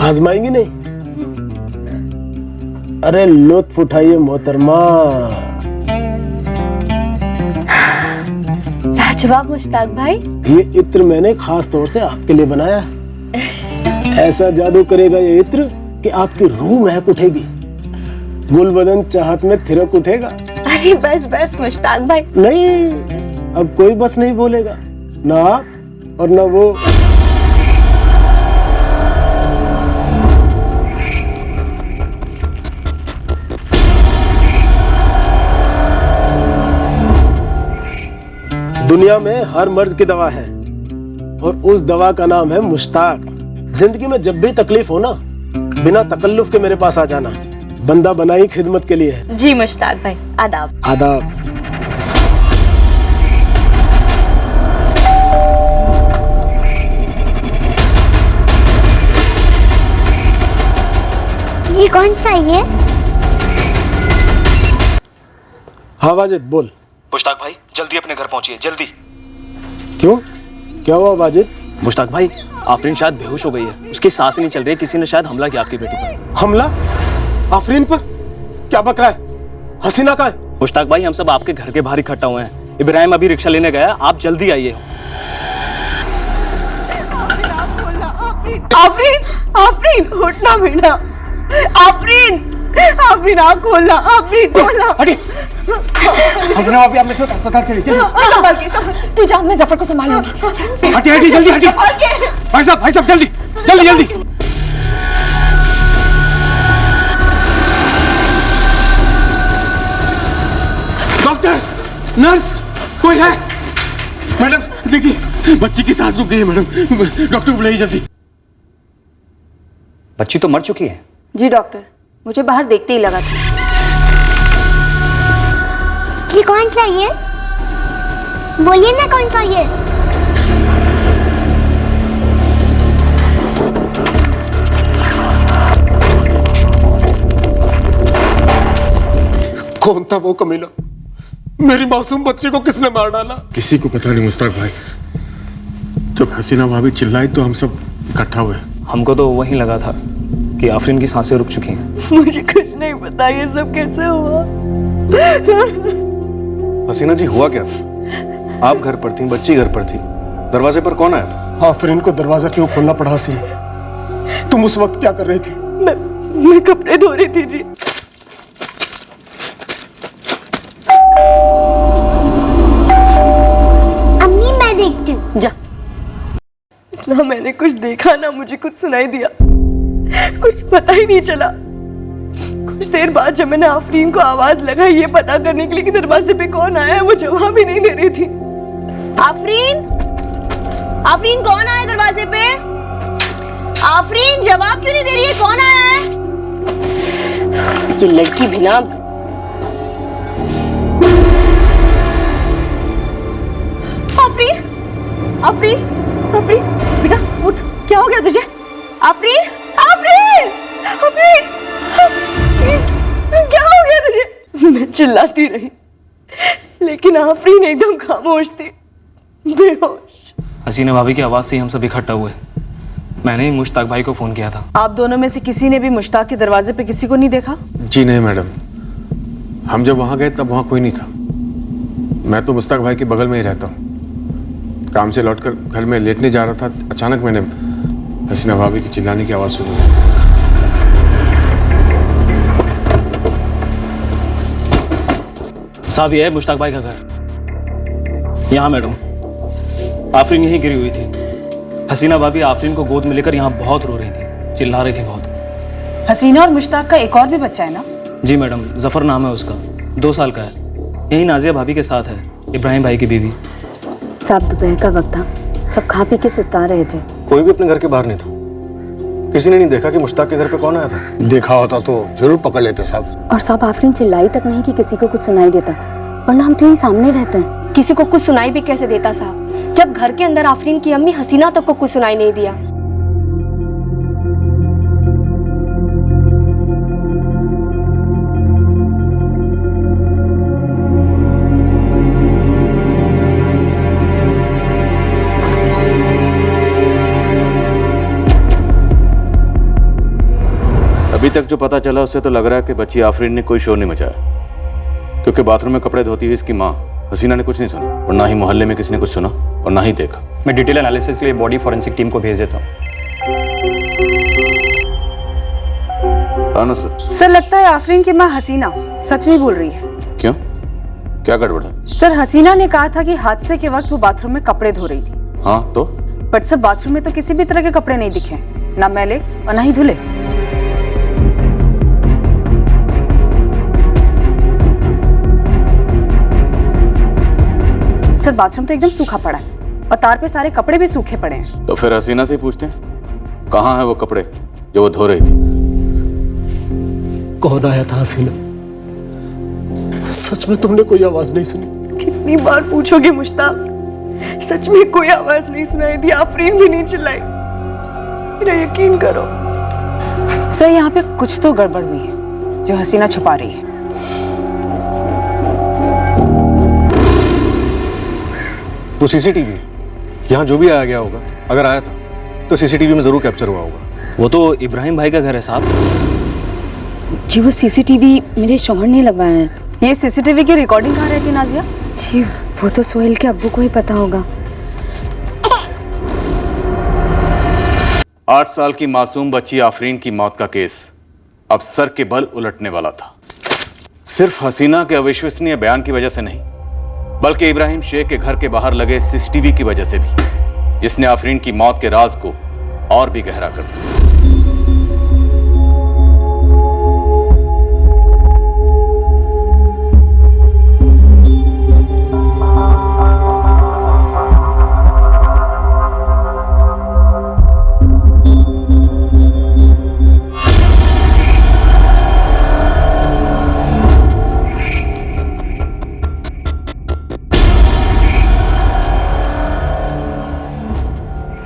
आजमाएंगी नहीं? अरे लुत्फ उठाइए मोहतरमा। लाजवाब मुश्ताक भाई। ये इत्र मैंने खास तौर से आपके लिए बनाया है। ऐसा जादू करेगा ये इत्र कि आपकी रूह महक उठेगी, गुलबदन चाहत में थिरक उठेगा। अरे बस बस मुश्ताक भाई। नहीं, अब कोई बस नहीं बोलेगा, ना आप और ना वो। दुनिया में हर मर्ज की दवा है और उस दवा का नाम है मुश्ताक। जिंदगी में जब भी तकलीफ हो ना, बिना तकल्लुफ के मेरे पास आ जाना। बंदा बनाई खिदमत के लिए है। जी मुश्ताक भाई, आदाब। आदाब। ये कौन सा है? हाँ वाजिद बोल। मुश्ताक भाई जल्दी अपने घर पहुंचिए, जल्दी। क्यों, क्या हुआ वाजिद? मुश्ताक भाई, आफरीन शायद बेहोश हो गई है, उसकी सांस नहीं चल रही है, किसी ने शायद हमला किया आपकी बेटी पर। हमला? आफरीन पर? क्या बक रहा है? हसीना कहाँ है? मुश्ताक भाई, हम सब आपके घर के बाहर इकट्ठा हुए हैं। इब्राहिम अभी रिक्शा लेने गया, आप जल्दी आइए। आफरीन, आफरीन उठना बेटा। आफरीन, आफरीन आँख खोलना, आफरीन खोलना। हटी। हसीना भाभी, आप मेरे साथ अस्पताल चलिए। संभाल के, तू जा, मैं जफर को संभालूंगी। हटी हटी, जल्दी हटी। भाई साहब जल्दी जल्दी जल्दी। डॉक्टर, नर्स, कोई है? मैडम देखिए, बच्ची की सांस रुक गई है मैडम, डॉक्टर को बुलाइए जल्दी। बच्ची तो मर चुकी है। जी डॉक्टर, मुझे बाहर देखते ही लगा था। ये कौन सा है? बोलिए ना कौन सा है? कौन था वो कमीना? मेरी मासूम बच्ची को किसने मार डाला? किसी को पता नहीं मुश्ताक भाई। जब हसीना भाभी चिल्लाई तो हम सब इकट्ठा हुए। हमको तो वही लगा था कि आफरीन की सांसें रुक चुकी हैं। मुझे कुछ नहीं पता ये सब कैसे हुआ। हसीना जी, हुआ क्या था? आप घर पर थी, बच्ची घर पर थी, दरवाजे पर कौन आया था? आफरीन को दरवाजा क्यों खोलना पड़ा? हसीना, तुम उस वक्त क्या कर रही थी? मैं कपड़े धो रही थी जी। अम्मी मैं देखती हूँ। जा। ना मैंने कुछ देखा ना मुझे कुछ सुनाई दिया, कुछ पता ही नहीं चला। कुछ देर बाद जब मैंने आफरीन को आवाज लगाई ये पता करने के लिए कि दरवाजे पे कौन आया है, वो जवाब ही नहीं दे रही थी। आफरीन, आफरीन कौन आया दरवाजे पे? आफरीन जवाब क्यों नहीं दे रही है? कौन आया है? ये लड़की भी ना। आफरीन, आफरीन, आफरीन बेटा उठ, क्या हो गया तुझे? आफरीन, आफरीन, आफरीन, क्या हो गया तुझे? मैं चिल्लाती रही लेकिन आफरीन एकदम खामोश थी, बेहोश। हसीना भाभी की आवाज से ही हम सब इकट्ठा हुए। मैंने ही मुश्ताक भाई को फोन किया था। आप दोनों में से किसी ने भी मुश्ताक के दरवाजे पे किसी को नहीं देखा? जी नहीं मैडम, हम जब वहां गए तब वहां कोई नहीं था। मैं तो मुश्ताक भाई के बगल में ही रहता हूँ। काम से लौटकर घर में लेटने जा रहा था, अचानक मैंने हसीना भाभी की चिल्लाने की आवाज सुनी। साहब, ये है मुश्ताक भाई का घर। यहाँ मैडम, आफरीन यहीं गिरी हुई थी। हसीना भाभी आफरीन को गोद में लेकर यहाँ बहुत रो रही थी, चिल्ला रही थी बहुत। हसीना और मुश्ताक का एक और भी बच्चा है ना? जी मैडम, जफर नाम है उसका, 2 साल का है। यही नाजिया भाभी के साथ है, इब्राहिम भाई की बीवी। साहब दोपहर का वक्त था, सब खा पी के सुस्ता रहे थे। कोई भी अपने घर के बाहर नहीं था। किसी ने नहीं देखा कि मुश्ताक के घर पे कौन आया था? देखा होता तो जरूर पकड़ लेते साहब। और साहब आफरीन चिल्लाई तक नहीं कि किसी को कुछ सुनाई देता। वरना हम तो यहीं सामने रहते हैं। किसी को कुछ सुनाई भी कैसे देता साहब, जब घर के अंदर आफरीन की अम्मी हसीना तक को कुछ सुनाई नहीं दिया। अभी तक जो पता चला उससे तो लग रहा है कि बच्ची आफरीन ने कोई शोर नहीं मचाया, क्योंकि बाथरूम में कपड़े धोती हुई इसकी माँ हसीना ने कुछ नहीं सुना और ना ही मोहल्ले में किसी ने कुछ सुना और ना ही देखा। मैं डिटेल एनालिसिस के लिए बॉडी फॉरेंसिक टीम को भेज देता हूँ। सर। सर लगता है आफरीन की माँ हसीना सच नहीं बोल रही है। क्यों, क्या गड़बड़ है? सर हसीना ने कहा था कि हादसे के वक्त वो बाथरूम में कपड़े धो रही थी। हाँ तो? बट सर बाथरूम में तो किसी भी तरह के कपड़े नहीं दिखे, ना मैले और ना ही धुले। सर बाथरूम तो एकदम सूखा पड़ा है और तार पे सारे कपड़े भी सूखे पड़े हैं। तो फिर हसीना से ही पूछते हैं कहाँ है वो कपड़े जो वो धो रही थी। कौन आया था हसीना? सच में तुमने कोई आवाज नहीं सुनी? कितनी बार पूछोगे मुश्ताक, सच में कोई आवाज नहीं सुनाई दी, आफरीन भी नहीं चिल्लाई। मेरा यकीन करो। सर यहाँ पे कुछ तो गड़बड़ हुई है जो हसीना छुपा रही है। वो सीसीटीवी यहाँ जो भी आया गया होगा, अगर आया था तो सीसीटीवी में जरूर कैप्चर हुआ होगा। वो तो इब्राहिम भाई का घर है साहब। जी वो सीसीटीवी मेरे शौहर ने लगवाया है। ये सीसीटीवी की रिकॉर्डिंग कहाँ रहती नाजिया? जी वो तो सोहेल के अब्बू को ही पता होगा। 8 साल की मासूम बच्ची आफरीन की मौत का केस अब सर के बल उलटने वाला था। सिर्फ हसीना के अविश्वसनीय बयान की वजह से नहीं, बल्कि इब्राहिम शेख के घर के बाहर लगे सीसीटीवी की वजह से भी, जिसने आफरीन की मौत के राज को और भी गहरा कर दिया।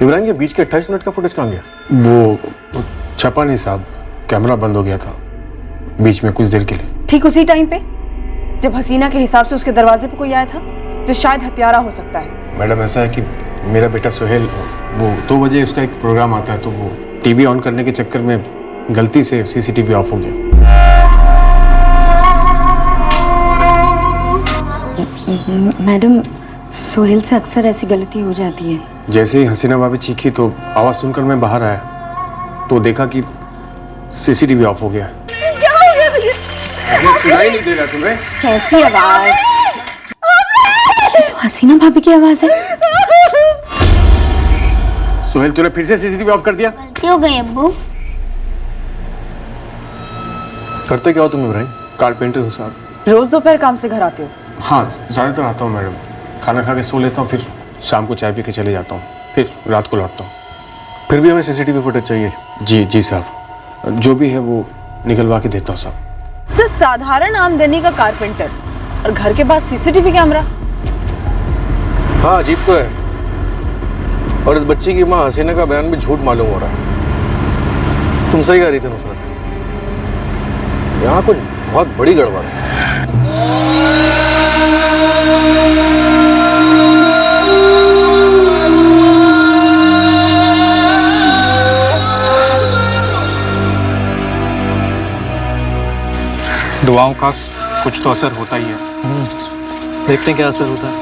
इब्राहिम के बीच के 28 मिनट का फुटेज कहाँ गया? वो छपा नहीं साहब, कैमरा बंद हो गया था बीच में कुछ देर के लिए। ठीक उसी टाइम पे जब हसीना के हिसाब से उसके दरवाजे पे कोई आया था जो शायद हत्यारा हो सकता है। मैडम ऐसा है कि मेरा बेटा सोहेल वो 2 बजे उसका एक प्रोग्राम आता है, तो वो टीवी ऑन करने के चक्कर में गलती से सीसीटीवी ऑफ हो गया। मैडम सोहेल से अक्सर ऐसी गलती हो जाती है। जैसे ही हसीना भाभी चीखी तो आवाज सुनकर मैं बाहर आया तो देखा कि सीसीटीवी ऑफ हो गया। क्या हो गया तुझे? सुनाई नहीं दे रहा तुम्हें? कैसी आवाज? ये तो हसीना भाभी की आवाज है। सोहेल तूने फिर से सीसीटीवी ऑफ कर दिया? गलती हो गई अब्बू। करते क्या हो तुम इब्राहिम? कारपेंटर हूँ साहब। रोज दोपहर काम से घर आते हो? हाँ ज़्यादातर आता हूँ मैडम, खाना खा के सो लेता हूँ, फिर शाम को चाय पी के चले जाता हूँ, फिर रात को लौटता हूँ। फिर भी हमें सीसीटीवी फुटेज चाहिए। जी साहब, जो भी है वो निकलवा के देता हूँ साहब। सर साधारण आमदनी का कारपेंटर और घर के पास सीसीटीवी कैमरा? हाँ अजीब तो है। और इस बच्ची की माँ हसीना का बयान भी झूठ मालूम हो रहा है। तुम सही कह रही थी नुसरत, यहाँ कुछ बहुत बड़ी गड़बड़ है। दुआओं का कुछ तो असर होता ही है। देखते हैं क्या असर होता है।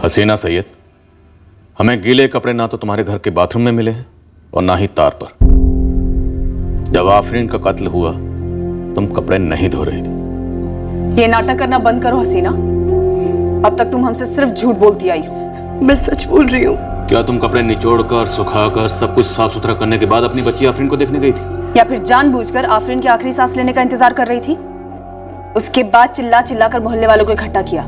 हसीना सैयद, हमें गीले कपड़े ना तो तुम्हारे घर के बाथरूम में मिले हैं और ना ही तार पर। जब आफरीन का कत्ल हुआ तुम कपड़े नहीं धो रही थी। ये नाटक करना बंद करो हसीना, अब तक तुम हमसे सिर्फ झूठ बोलती आई हो। मैं सच बोल रही हूँ। क्या तुम कपड़े निचोड़कर सुखाकर सब कुछ साफ सुथरा करने के बाद अपनी बच्ची आफरीन को देखने गई थी? या फिर जानबूझकर आफरीन की आखिरी सांस लेने का इंतजार कर रही थी? उसके बाद चिल्ला चिल्ला कर मोहल्ले वालों को इकट्ठा किया।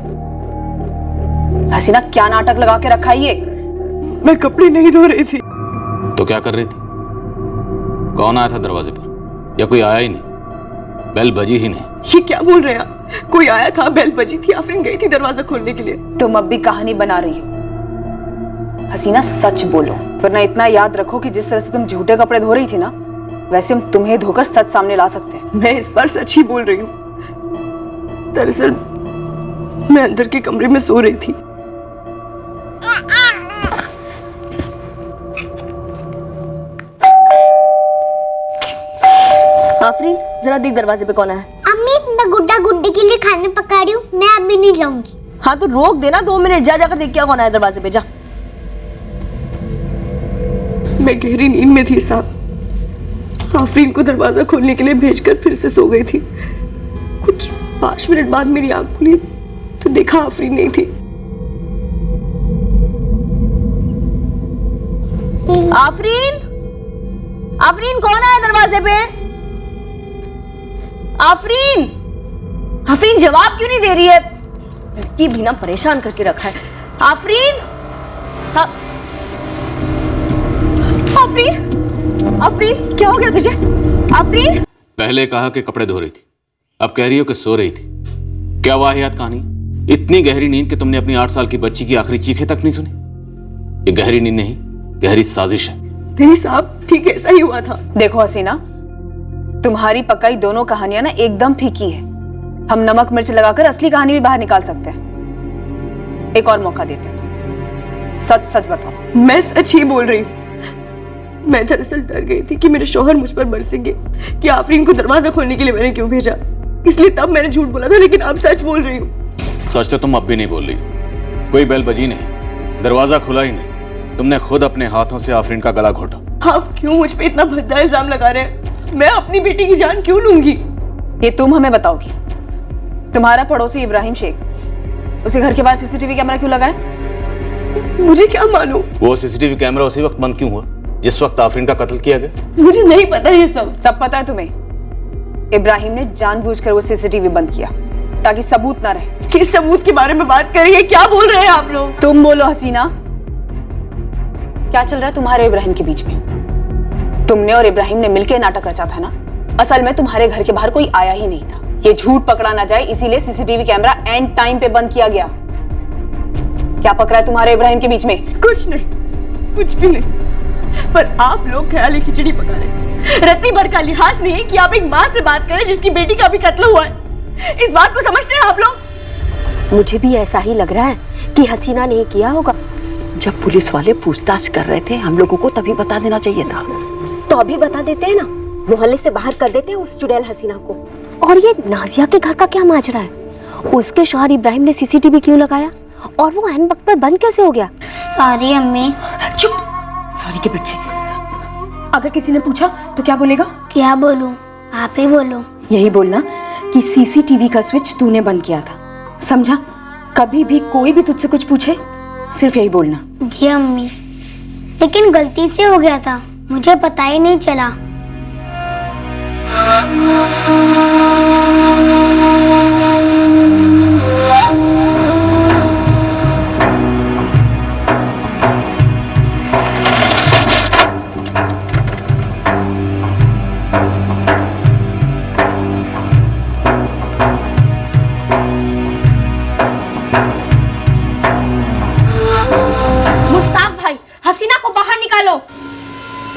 हसीना क्या नाटक लगा के रखा है ये? मैं कपड़े नहीं धो रही थी। तो क्या कर रही थी? कौन आया था दरवाजे पर? या कोई आया ही नहीं? बेल बजी ही नहीं। ये क्या बोल रहे हैं आप? कोई आया था, बेल बजी थी, आफरीन गई थी दरवाजा खोलने के लिए। तुम अब भी कहानी बना रही हो। हसीना सच बोलो, वरना इतना याद रखो कि जिस तरह से तुम झूठे कपड़े धो रही थी ना, वैसे हम तुम्हें धोकर सच सामने ला सकते हैं। मैं इस बार सच ही बोल रही हूँ। दरअसल मैं अंदर के कमरे में सो रही थी। आफरीन, जरा देख दरवाजे पे कौन है। अम्मी, मैं गुड्डा गुड्डी के लिए खाना पका रही हूँ, मैं अभी नहीं जाऊंगी। हाँ तो रोक देना 2 मिनट, जा जाकर देख क्या कौन आया दरवाजे पे, जा। मैं गहरी नींद में थी साहब। आफरीन को दरवाजा खोलने के लिए भेजकर फिर से सो गई थी। कुछ 5 मिनट बाद मेरी आंख खुली तो देखा आफरीन नहीं थी। आफरीन, आफरीन कौन आया दरवाजे पे? आफरीन, आफरीन जवाब क्यों नहीं दे रही है? लड़की भी ना परेशान करके रखा है। आफरीन, हाँ आफरीन, आफरीन क्या हो गया तुझे? आफरीन, पहले कहा कि कपड़े धो रही थी, अब कह रही हो कि सो रही थी। क्या वाहियात कहानी! इतनी गहरी नींद कि तुमने अपनी 8 साल की बच्ची की आखिरी चीखें तक नहीं सुनी। ये गहरी नींद नहीं, गहरी साजिश है। नहीं साहब, ठीक ऐसा ही हुआ था। देखो हसीना, तुम्हारी पकाई दोनों कहानियां ना एकदम फीकी है। हम नमक मिर्च लगाकर असली कहानी भी बाहर निकाल सकते हैं। एक और मौका देते हैं। सच सच बताओ। मैं सच ही बोल रही हूँ। मैं दरअसल डर गई थी कि मेरे शौहर मुझ पर बरसेंगे कि आफरीन को दरवाजा खोलने के लिए मैंने क्यों भेजा, इसलिए तब मैंने झूठ बोला था। लेकिन अब सच बोल रही हूँ। सच तो तुम अब भी नहीं बोल रही। कोई बेल बजी नहीं, दरवाजा खुला ही नहीं, तुमने खुद अपने हाथों से आफरीन का गला घोटा। आप क्यों मुझ पे इतना भद्दा इल्जाम लगा रहे हैं? मैं अपनी बेटी की जान क्यों लूंगी? ये तुम हमें बताओगी। तुम्हारा पड़ोसी इब्राहिम शेख, उसे घर के बाहर सीसीटीवी कैमरा क्यों लगाए? मुझे क्या मालूम? वो सीसीटीवी कैमरा उसी वक्त बंद क्यों हुआ जिस वक्त आफरीन का कत्ल किया गया? मुझे नहीं पता ये सब। सब पता है तुम्हें। इब्राहिम ने जानबूझकर वो सीसीटीवी बंद किया ताकि सबूत ना रहे। किस सबूत के बारे में बात कर रही है? क्या बोल रहे हैं आप लोग? तुम बोलो हसीना, क्या चल रहा है तुम्हारे इब्राहिम के बीच में? तुमने और इब्राहिम ने मिलकर नाटक रचा था ना। असल में तुम्हारे घर के बाहर कोई आया ही नहीं था। ये झूठ पकड़ा ना जाए इसीलिए सीसीटीवी कैमरा एंड टाइम पे बंद किया गया। क्या पकड़ा है तुम्हारे इब्राहिम के बीच में? कुछ नहीं, कुछ भी नहीं। पर आप लोग ख्याली खिचड़ी पका रहे हैं। रत्ती भर का लिहाज नहीं है कि आप एक माँ से बात करें जिसकी बेटी का भी कत्ल हुआ है। इस बात को समझते हैं आप लोग? मुझे भी ऐसा ही लग रहा है कि हसीना ने किया होगा। जब पुलिस वाले पूछताछ कर रहे थे हम लोगों को तभी बता देना चाहिए था। तो अभी बता देते हैं ना, मोहल्ले से बाहर कर देते हैं उस चुड़ैल हसीना को। और ये नाजिया के घर का क्या माजरा है? उसके शौहर इब्राहिम ने सीसीटीवी क्यों लगाया और वो एन वक्त पर बंद कैसे हो गया? सॉरी अम्मी। चुप, सॉरी के बच्चे। अगर किसी ने पूछा तो क्या बोलेगा? क्या बोलूं? आप ही बोलो। यही बोलना कि सीसीटीवी का स्विच तूने बंद किया था, समझा? कभी भी कोई भी तुझसे कुछ पूछे सिर्फ यही बोलना। जी अम्मी, लेकिन गलती से हो गया था, मुझे पता ही नहीं चला। मुस्ताक भाई, हसीना को बाहर निकालो।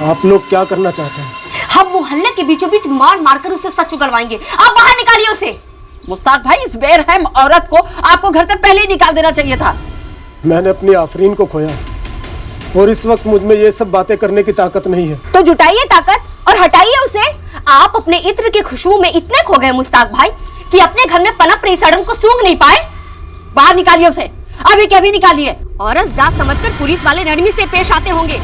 आप लोग क्या करना चाहते हैं? हम मोहल्ले के बीचों बीच मार मार कर उससे सच उगलवाएंगे। आप बाहर निकालिए उसे। मुस्ताक भाई, इस बेरहम औरत को आपको घर से पहले ही निकाल देना चाहिए था। मैंने अपनी आफरीन को खोया और इस वक्त मुझ में ये सब बातें करने की ताकत नहीं है। तो जुटाइए ताकत और हटाइए उसे। आप अपने इत्र की खुशबू में इतने खो गए मुस्ताक भाई कि अपने घर में पनप रही सड़न को सूंघ नहीं पाए। बाहर निकालिए उसे, अभी के अभी निकालिए। औरत जात समझकर पुलिस वाले नरमी से पेश आते होंगे,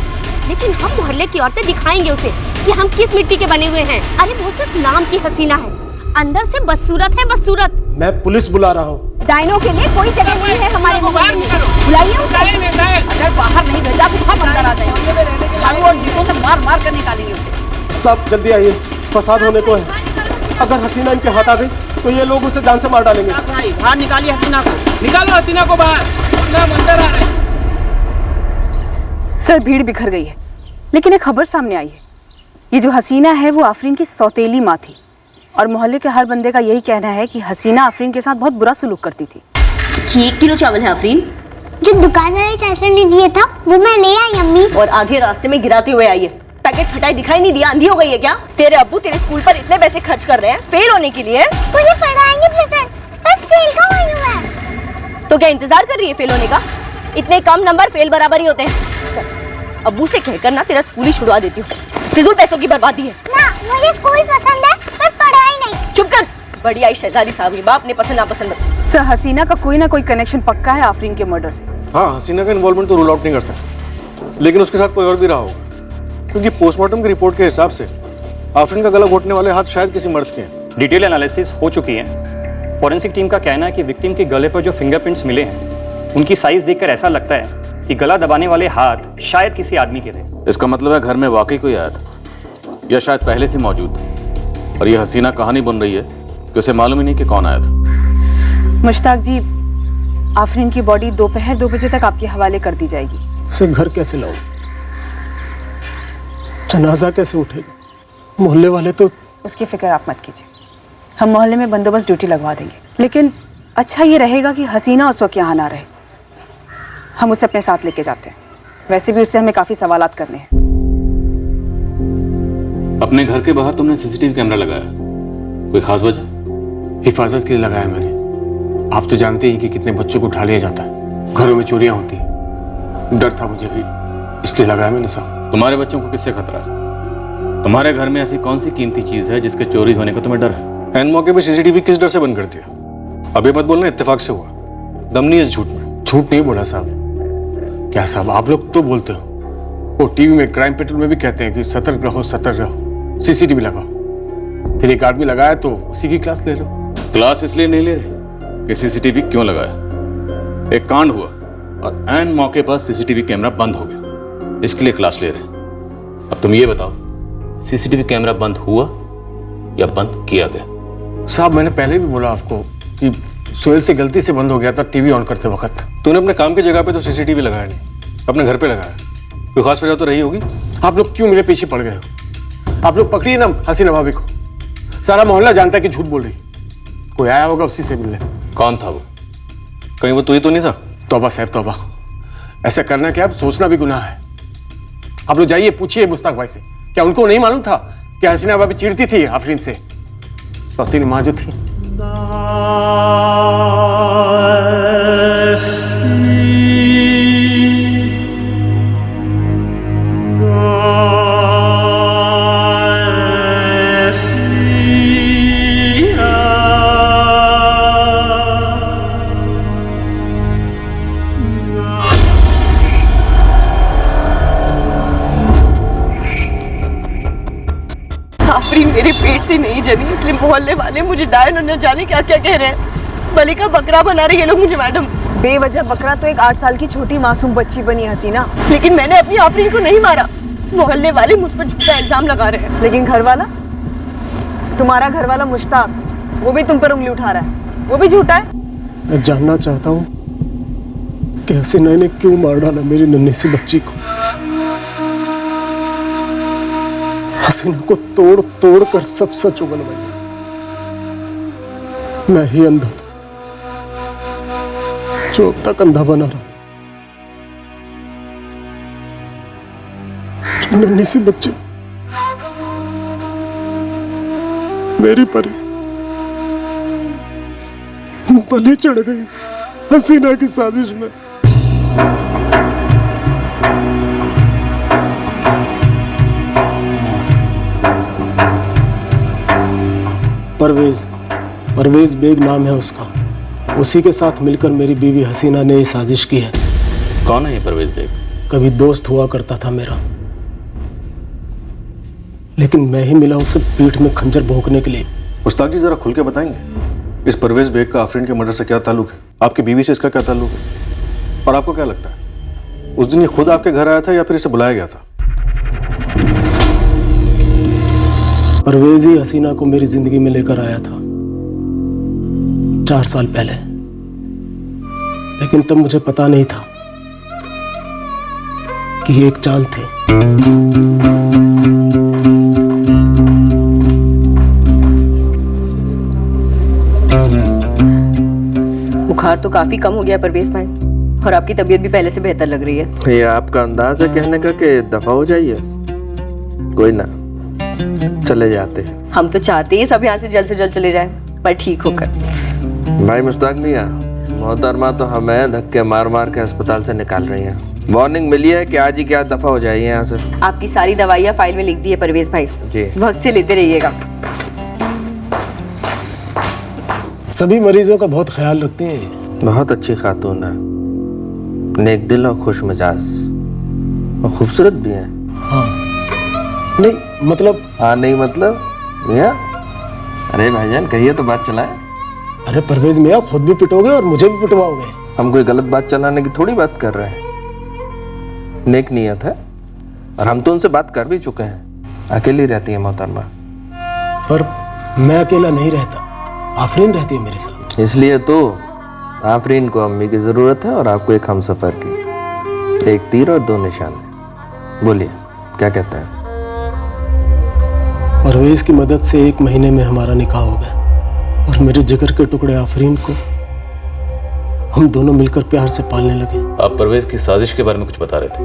लेकिन हम मोहल्ले की औरतें दिखाएंगे उसे कि हम किस मिट्टी के बने हुए हैं। अरे वो सिर्फ नाम की हसीना है, अंदर से बदसूरत है, बदसूरत। मैं पुलिस बुला रहा हूँ। डायनों के लिए कोई जगह नहीं है हमारे मोहल्ले में। बुलाइए उसे। अगर बाहर नहीं भेजा तो हम अंदर आ जाएंगे। झाड़ू और जूतों से मार मार कर निकालेंगे उसे। सब जल्दी आइए, फसाद होने को है। अगर हसीना इनके हाथ आ गई तो ये लोग उसे जान से मार डालेंगे। बाहर निकालिए हसीना को, निकालो हसीना को बाहर। साहब अंदर आ रहे हैं। सर भीड़ बिखर गई है, लेकिन एक खबर सामने आई है। ये जो हसीना है वो आफरीन की सौतेली माँ थी, और मोहल्ले के हर बंदे का यही कहना है कि हसीना आफरीन के साथ बहुत बुरा सलूक करती थी। 1 किलो चावल है आफरीन। जो दुकानदार ने राशन नहीं दिया था वो मैं ले आई अम्मी। और आधे रास्ते में गिराते हुए आई है। पैकेट फटाई दिखाई नहीं दिया, अंधी हो गई है क्या? तेरे अब्बू तेरे स्कूल पर इतने पैसे खर्च कर रहे हैं फेल होने के लिए। मुझे पढ़ाएंगे प्रेजेंट, पर फेल कब हुई हूं मैं? तो क्या इंतजार कर रही है फेल होने का? इतने कम नंबर फेल बराबर ही होते हैं। चल, अब्बू से कहकर ना तेरा स्कूल ही छुड़वा देती हूँ। फिजूल पैसों की बर्बादी है ना। मुझे स्कूल पसंद है पर पढ़ाई नहीं। चुप कर। बड़ी आई शहजादी साहब की बाप ने पसंद नापसंद बता। सर हसीना का कोई ना कोई कनेक्शन पक्का है आफरीन के मर्डर से। हाँ, हसीना का इन्वॉल्वमेंट तो रूल आउट नहीं कर सकते, लेकिन उसके साथ कोई और भी रहा होगा, क्योंकि पोस्टमार्टम की रिपोर्ट के हिसाब से आफरीन का गला घोटने वाले हाथ शायद किसी मर्द के हैं। डिटेल एनालिसिस हो चुकी है। फॉरेंसिक टीम का कहना है कि विक्टिम के गले पर जो फिंगरप्रिंट्स मिले हैं उनकी साइज देखकर ऐसा लगता है कि गला दबाने वाले हाथ शायद किसी आदमी के थे। इसका मतलब है घर में वाकई कोई आया था, या शायद पहले से मौजूद था, और ये हसीना कहानी बन रही है कि उसे मालूम ही नहीं कि कौन आया था। मुश्ताक जी, आफरीन की बॉडी दोपहर 2 बजे तक आपके हवाले कर दी जाएगी। उसे घर कैसे लाऊं? जनाजा कैसे उठेगा? मोहल्ले वाले तो। उसकी फिक्र आप मत कीजिए, हम मोहल्ले में बंदोबस्त ड्यूटी लगवा देंगे। लेकिन अच्छा ये रहेगा कि हसीना उस वक्त यहाँ ना रहे। हम उसे अपने साथ लेके जाते हैं। वैसे भी उससे हमें काफी सवालात करने हैं। अपने घर के बाहर तुमने सीसीटीवी कैमरा लगाया, कोई खास वजह? हिफाजत के लिए लगाया मैंने। आप तो जानते ही कि कितने बच्चों को उठा लिया जाता है, घरों में चोरियां होती हैं। डर था मुझे भी, इसलिए लगाया मैंने साहब। तुम्हारे बच्चों को किससे खतरा है? तुम्हारे घर में ऐसी कौन सी कीमती चीज है जिसके चोरी होने का तुम्हें डर है? एन मौके पे सीसीटीवी किस डर से बंद कर दिया? अब ये मत बोलना इत्तेफाक से हुआ, दम नहीं है इस झूठ में। झूठ नहीं बोला साहब। क्या साहब, आप लोग तो बोलते हो, वो टीवी में क्राइम पेट्रोल में भी कहते हैं कि सतर्क रहो सतर्क रहो, सीसीटीवी लगाओ। फिर एक आदमी लगाया तो उसी की क्लास ले लो। क्लास इसलिए नहीं ले रहे कि सीसीटीवी क्यों लगाया। एक कांड हुआ और एन मौके पर सीसीटीवी कैमरा बंद हो गया, इसके लिए क्लास ले रहे हैं। अब तुम ये बताओ, सीसीटीवी कैमरा बंद हुआ या बंद किया गया? साहब मैंने पहले भी बोला आपको कि सोहेल से गलती से बंद हो गया था टीवी ऑन करते वक्त। तूने अपने काम की जगह पे तो सीसीटीवी लगाया नहीं, अपने घर पे लगाया। कोई खास वजह तो रही होगी। आप लोग क्यों मेरे पीछे पड़ गए हो? आप लोग पकड़िए ना हसीना भाभी को, सारा मोहल्ला जानता है कि झूठ बोल रही। कोई आया होगा उसी से मिलने। कौन था वो? कहीं वो तू ही तो नहीं था? तौबा साहब तौबा, ऐसा करना क्या, अब सोचना भी गुनाह है। आप लोग जाइए पूछिए मुश्ताक भाई से, क्या उनको नहीं मालूम था कि हसीना भाभी चिढ़ती थी आफरीन से? सौतीन माँ जो थी। आफरीन मेरे पेट से नहीं जमी, इसलिए मोहल्ले वाले मुझे डायन और न जाने क्या क्या कह रहे हैं। बलि का बकरा बना रहे ये लोग मुझे मैडम। बेवजह बकरा तो एक 8 साल की छोटी मासूम बच्ची बनी हसीना। लेकिन मैंने अपनी आफरीन को नहीं मारा। मोहल्ले वाले मुझ पर झूठा इल्जाम लगा रहे हैं। लेकिन घर वाला, तुम्हारा घर वाला मुश्ताक, वो भी तुम पर उंगली उठा रहा है, वो भी झूठा है। मैं जानना चाहता हूँ कि हसीना ने क्यों मार डाला मेरी नन्ही सी बच्ची को। हसीना को तोड़ तोड़ कर सब सच उगल गई। मैं ही अंधा था जो अब तक अंधा बना रहा। नन्ही सी बच्ची मेरी परी बलि चढ़ गई हसीना की साजिश में। परवेज बेग नाम है उसका। उसी के साथ मिलकर मेरी बीवी हसीना ने ये साजिश की है। कौन है ये परवेज बेग? कभी दोस्त हुआ करता था मेरा, लेकिन मैं ही मिला उसे पीठ में खंजर भोंकने के लिए। मुश्ताक जी जरा खुल के बताएंगे, इस परवेज बेग का आफरीन के मर्डर से क्या ताल्लुक है? आपकी बीवी से इसका क्या ताल्लुक है? और आपको क्या लगता है उस दिन ये खुद आपके घर आया था या फिर इसे बुलाया गया था? परवेज ही हसीना को मेरी जिंदगी में लेकर आया था 4 साल पहले, लेकिन तब मुझे पता नहीं था कि ये एक चाल थी। बुखार तो काफी कम हो गया परवेज भाई, और आपकी तबीयत भी पहले से बेहतर लग रही है। ये आपका अंदाज है कहने का कि दफा हो जाइए? कोई ना, चले जाते हैं। हम तो चाहते हैं सब यहाँ से जल्द चले जाएं, पर ठीक होकर। भाई मुश्ताक मियां, मोहतरमा तो हमें धक्के मार मार के अस्पताल से निकाल रही हैं। वार्निंग मिली है कि आज ही क्या दफा हो जाइए यहाँ से। आपकी सारी दवाइयाँ फाइल में लिख दी है परवेज भाई जी, वक्त से लेते रहिएगा। सभी मरीजों का बहुत ख्याल रखते हैं। बहुत अच्छी खातून है, नेक दिल और खुश मिजाज, और खूबसूरत भी है। हाँ नहीं मतलब। हाँ नहीं मतलब मियां? अरे भाईजान कहिए तो बात चलाए। अरे परवेज मियां, खुद भी पिटोगे और मुझे भी पिटवाओगे। हम कोई गलत बात चलाने की थोड़ी बात कर रहे हैं, नेक नियत है, और हम तो उनसे बात कर भी चुके हैं। अकेली रहती है मोहतरमा। पर मैं अकेला नहीं रहता, आफरीन रहती है मेरे साथ। इसलिए तो आफरीन को अम्मी की जरूरत है और आपको एक हमसफर की। एक तीर और दो निशाने। बोलिए क्या कहते हैं? परवेज की मदद से 1 महीने में हमारा निकाह हो गया, और मेरे जिगर के टुकड़े आफरीन को हम दोनों मिलकर प्यार से पालने लगे। आप परवेज की साजिश के बारे में कुछ बता रहे थे।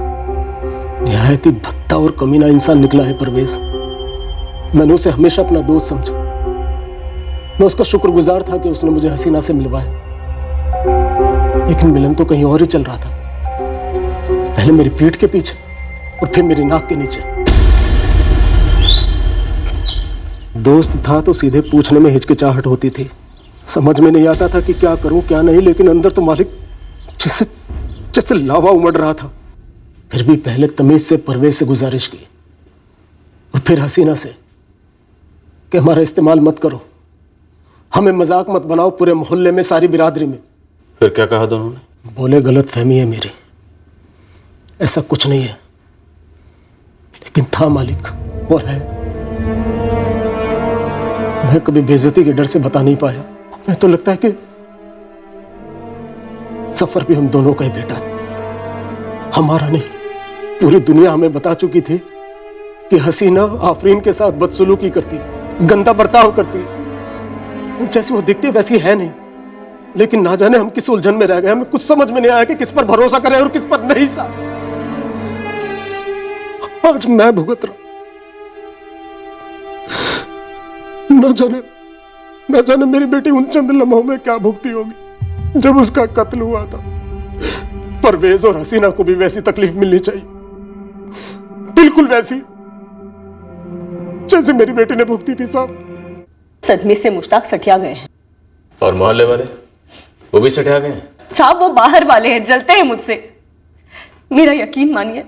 निहायत ही भद्दा और कमीना इंसान निकला है परवेज। मैंने उसे हमेशा अपना दोस्त समझा। मैं उसका शुक्रगुजार था कि उसने मुझे हसीना से मिलवाया, लेकिन मिलन तो कहीं और ही चल रहा था। पहले मेरी पीठ के पीछे और फिर मेरी नाक के नीचे। दोस्त था तो सीधे पूछने में हिचकिचाहट होती थी, समझ में नहीं आता था कि क्या करूं क्या नहीं, लेकिन अंदर तो मालिक जैसे लावा उमड़ रहा था। फिर भी पहले तमीज से परवेज से गुजारिश की, और फिर हसीना से कि हमारा इस्तेमाल मत करो, हमें मजाक मत बनाओ पूरे मोहल्ले में, सारी बिरादरी में। फिर क्या कहा दोनों ने? बोले गलत फहमी है मेरी, ऐसा कुछ नहीं है। लेकिन था मालिक, और है। मैं कभी बेइज्जती के डर से बता नहीं पाया। मैं तो लगता है कि सफर भी हम दोनों का ही बेटा है, हमारा नहीं। पूरी दुनिया हमें बता चुकी थी कि हसीना आफरीन के साथ बदसलूकी करती, गंदा बर्ताव करती। जैसी वो दिखती वैसी है नहीं, लेकिन ना जाने हम किस उलझन में रह गए। हमें कुछ समझ में नहीं आया कि किस पर भरोसा करें और किस पर नहीं। सा आज मैं भुगत रहा, न जाने मेरी बेटी उन चंद लम्हों में क्या भुगती होगी जब उसका कत्ल हुआ था। परवेज और हसीना को भी वैसी तकलीफ मिलनी चाहिए, बिल्कुल वैसी जैसे मेरी बेटी ने भुगती थी। साहब सदमे से मुश्ताक सठिया गए हैं। और मोहल्ले वाले वो भी सठिया गए हैं? साहब वो बाहर वाले हैं, जलते हैं मुझसे। मेरा यकीन मानिए,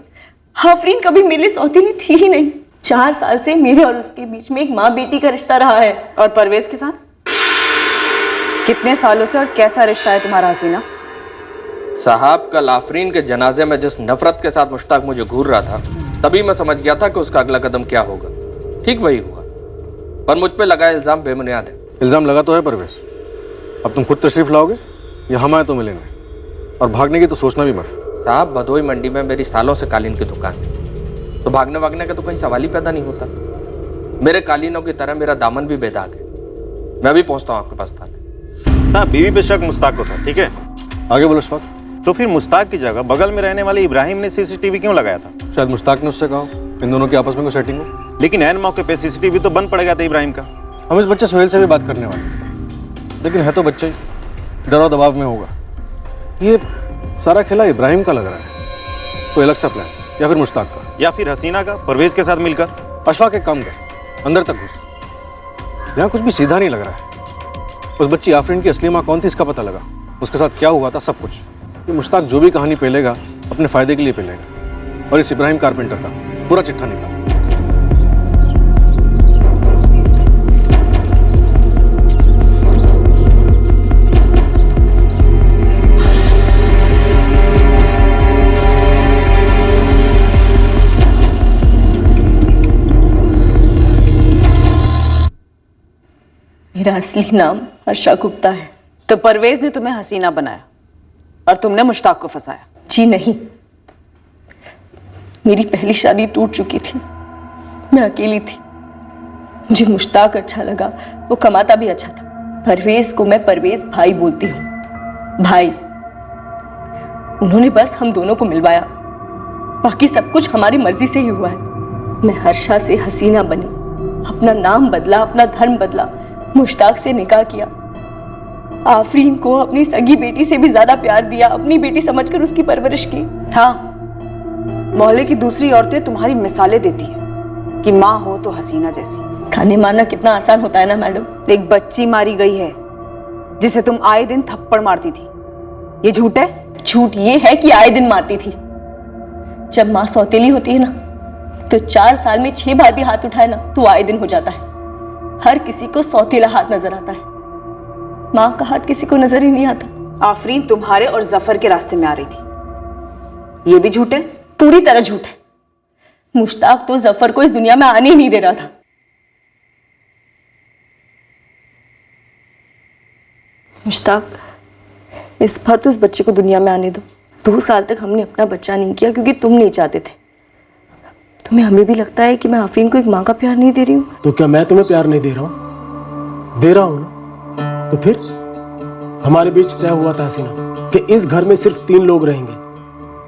आफरीन कभी मेरे लिए सौतेली थी ही नहीं। 4 साल से मेरे और उसके बीच में एक माँ बेटी का रिश्ता रहा है। और परवेज के साथ कितने सालों से और कैसा रिश्ता है तुम्हारा हसीना? साहब कल आफरीन के जनाजे में जिस नफरत के साथ मुश्ताक मुझे घूर रहा था, तभी मैं समझ गया था कि उसका अगला कदम क्या होगा। ठीक वही हुआ, पर मुझ पे लगाया इल्जाम बेबुनियाद है। इल्जाम लगा तो है परवेज, अब तुम खुद तशरीफ लाओगे या हम आए तो मिलेंगे, और भागने की तो सोचना भी मत। साहब भदोई मंडी में मेरी सालों से कालीन की दुकान है, तो भागने वागने का तो कहीं सवाल ही पैदा नहीं होता। मेरे कालीनों की तरह मेरा दामन भी बेदाग है। मैं भी पहुंचता हूं आपके पास थाने। साहब बीवी पे शक मुश्ताक को था, ठीक है? आगे बोलो शफाक। तो फिर मुश्ताक की जगह बगल में रहने वाले इब्राहिम ने सीसीटीवी क्यों लगाया था? शायद मुश्ताक ने उससे कहा इन दोनों की आपस में कोई सेटिंग हो। लेकिन ऐन मौके पे सीसीटीवी तो बंद पड़ गया था इब्राहिम का। हम इस बच्चे सोहेल से भी बात करने वाले, लेकिन है तो बच्चे ही, डर और दबाव में होगा। ये सारा खेला इब्राहिम का लग रहा है, कोई अलग सा प्लान, या फिर मुश्ताक का, या फिर हसीना का परवेज के साथ मिलकर। अशफाक एक काम कर, अंदर तक घुस। यहाँ कुछ भी सीधा नहीं लग रहा है। उस बच्ची आफरीन की असली माँ कौन थी इसका पता लगा, उसके साथ क्या हुआ था, सब कुछ। ये मुश्ताक जो भी कहानी पेलेगा अपने फायदे के लिए पेलेगा, और इस इब्राहिम कारपेंटर का पूरा चिट्ठा निकला। मेरा असली नाम हर्षा गुप्ता है। तो परवेज ने तुम्हें हसीना बनाया और तुमने मुश्ताक को फंसाया। जी नहीं, मेरी पहली शादी टूट चुकी थी, मैं अकेली थी। मुझे मुश्ताक अच्छा लगा, वो कमाता भी अच्छा था। परवेज को मैं परवेज भाई बोलती हूँ, भाई। उन्होंने बस हम दोनों को मिलवाया, बाकी सब कुछ हमारी मर्जी से ही हुआ है। मैं हर्षा से हसीना बनी, अपना नाम बदला, अपना धर्म बदला, मुश्ताक से निकाह किया। आफरीन को अपनी सगी बेटी से भी ज्यादा प्यार दिया, अपनी बेटी समझकर उसकी परवरिश की। हाँ, मोहल्ले की दूसरी औरतें तुम्हारी मिसालें देती हैं कि माँ हो तो हसीना जैसी। खाने मारना कितना आसान होता है ना मैडम। एक बच्ची मारी गई है जिसे तुम आए दिन थप्पड़ मारती थी, ये झूठ है? झूठ ये है कि आए दिन मारती थी। जब माँ सौतेली होती है ना, तो 4 साल में 6 बार भी हाथ उठाए ना तो आए दिन हो जाता है। हर किसी को सौतेला हाथ नजर आता है, माँ का हाथ किसी को नजर ही नहीं आता। आफरीन तुम्हारे और जफर के रास्ते में आ रही थी, ये भी झूठ है? पूरी तरह झूठ है। मुश्ताक तो जफर को इस दुनिया में आने ही नहीं दे रहा था। मुश्ताक, इस बार तो इस बच्चे को दुनिया में आने दो। 2 साल तक हमने अपना बच्चा नहीं किया क्योंकि तुम नहीं चाहते थे। तुम्हें हमें भी लगता है कि मैं आफरीन को एक माँ का प्यार नहीं दे रही हूँ? तो क्या मैं तुम्हें प्यार नहीं दे रहा हूँ? दे रहा हूँ ना। तो फिर हमारे बीच तय हुआ था हसीना कि इस घर में सिर्फ 3 लोग रहेंगे,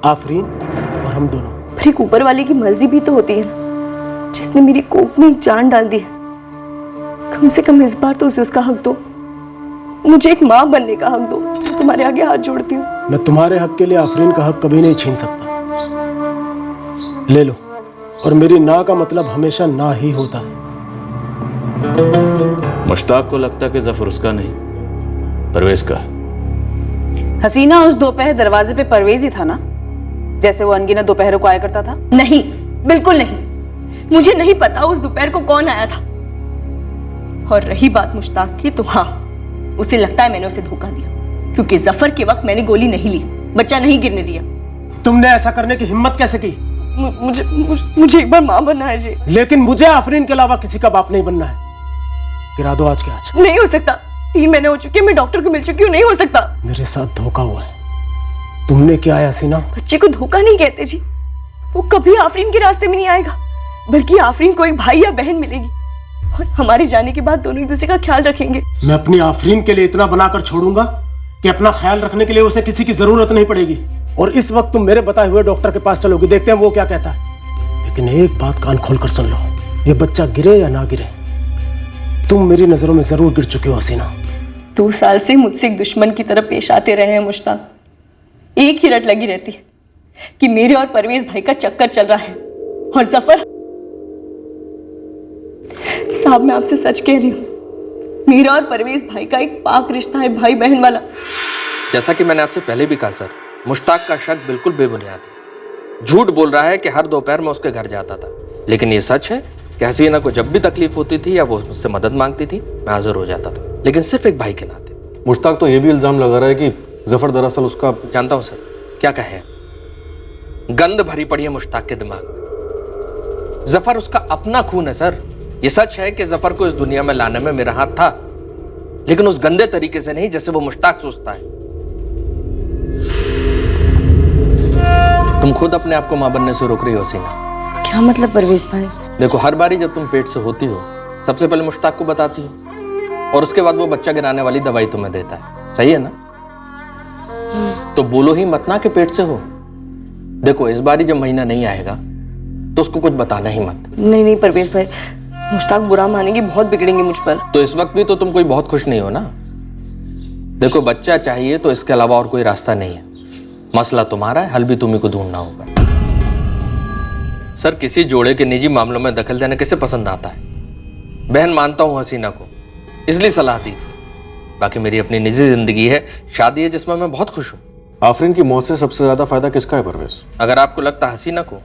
आफरीन और हम दोनों। पर एक ऊपर वाले की मर्जी भी तो होती है ना, जिसने मेरी कोख में एक जान डाल दी है। कम से कम इस बार तो उसे उसका हक दो, मुझे एक माँ बनने का हक दो। तुम्हारे आगे हाथ जोड़ती हूँ। मैं तुम्हारे हक के लिए आफरीन का हक कभी नहीं छीन सकता। ले लो, और मेरी ना का मतलब हमेशा ना ही होता है। मुश्ताक को लगता कि जफर उसका नहीं, परवेज का। हसीना उस दोपहर दरवाजे पे परवेज ही था ना, जैसे वो अनगिनत दोपहरों को आया करता था? नहीं, बिल्कुल नहीं। मुझे नहीं पता उस दोपहर को कौन आया था। और रही बात मुश्ताक की, तो हाँ, उसे लगता है मैंने उसे धोखा दिया, क्योंकि जफर के वक्त मैंने गोली नहीं ली, बच्चा नहीं गिरने दिया। तुमने ऐसा करने की हिम्मत कैसे की? मुझे एक बार माँ बनना है जी। लेकिन मुझे आफरीन के अलावा किसी का बाप नहीं बनना है। गिरा दो आज के आज। नहीं हो सकता, 3 महीने हो चुके हैं, मैं डॉक्टर को मिल चुकी हूँ, नहीं हो सकता। मेरे साथ धोखा हुआ है। तुमने क्या है हसीना? बच्चे को धोखा नहीं कहते जी, वो कभी आफरीन के रास्ते में नहीं आएगा, बल्कि आफरीन को एक भाई या बहन मिलेगी, और हमारे जाने के बाद दोनों एक दूसरे का ख्याल रखेंगे। मैं अपनी आफरीन के लिए इतना बनाकर छोड़ूंगा कि अपना ख्याल रखने के लिए उसे किसी की जरूरत नहीं पड़ेगी। और इस वक्त तुम मेरे बताए हुए डॉक्टर के पास चलोगी, देखते हैं वो क्या कहता है। लेकिन एक बात कान खोलकर सुन लो, ये बच्चा गिरे या ना गिरे, तुम मेरी नजरों में जरूर गिर चुके हो हसीना। 2 साल से मुझसे एक दुश्मन की तरह पेश आते रहे हैं मुश्ताक। एक ही रट लगी रहती है कि मेरे और परवेज भाई का चक्कर चल रहा है। और जफर साहब, मैं आपसे सच कह रही हूँ, मेरा और परवेज भाई का एक पाक रिश्ता है, भाई बहन वाला। जैसा कि मैंने आपसे पहले भी कहा सर, मुश्ताक का शक बिल्कुल बेबुनियाद है। झूठ बोल रहा है कि हर दोपहर में उसके घर जाता था, लेकिन ये सच है कि हसीना को जब भी तकलीफ होती थी या वो मुझसे मदद मांगती थी, मैं हाजिर हो जाता था, लेकिन सिर्फ एक भाई के नाते। मुश्ताक तो ये भी इल्जाम लगा रहा है कि जफर दरअसल उसका। जानता हूं सर, क्या कहे, गंद भरी पड़ी है मुश्ताक के दिमाग में। जफर उसका अपना खून है सर। ये सच है कि जफर को इस दुनिया में लाने में मेरा हाथ था, लेकिन उस गंदे तरीके से नहीं जैसे वो मुश्ताक सोचता है। तुम खुद अपने आप को मां बनने से रोक रही हो हसीना। क्या मतलब परवेज भाई? देखो, हर बारी जब तुम पेट से होती हो, सबसे पहले मुश्ताक को बताती हो, और उसके बाद वो बच्चा गिराने वाली दवाई तुम्हें देता है, सही है ना? तो बोलो ही मत ना कि पेट से हो। देखो, इस बारी जब महीना नहीं आएगा तो उसको कुछ बताना ही मत। नहीं परवेज भाई, मुश्ताक बुरा मानेंगे, बहुत बिगड़ेंगे मुझ पर। तो इस वक्त भी तो तुम कोई बहुत खुश नहीं हो ना। देखो, बच्चा चाहिए तो इसके अलावा और कोई रास्ता नहीं है। मसला तुम्हारा है, हल भी तुम्ही को ढूंढना होगा। सर, किसी जोड़े के निजी मामलों में दखल देना किसे पसंद आता है? बहन मानता हूं हसीना को, इसलिए सलाह दी थी। बाकी मेरी अपनी निजी जिंदगी है, शादी है जिसमें मैं बहुत खुश हूं। आफरीन की मौत से सबसे ज्यादा फायदा किसका है परवेज? अगर आपको लगता है हसीना को,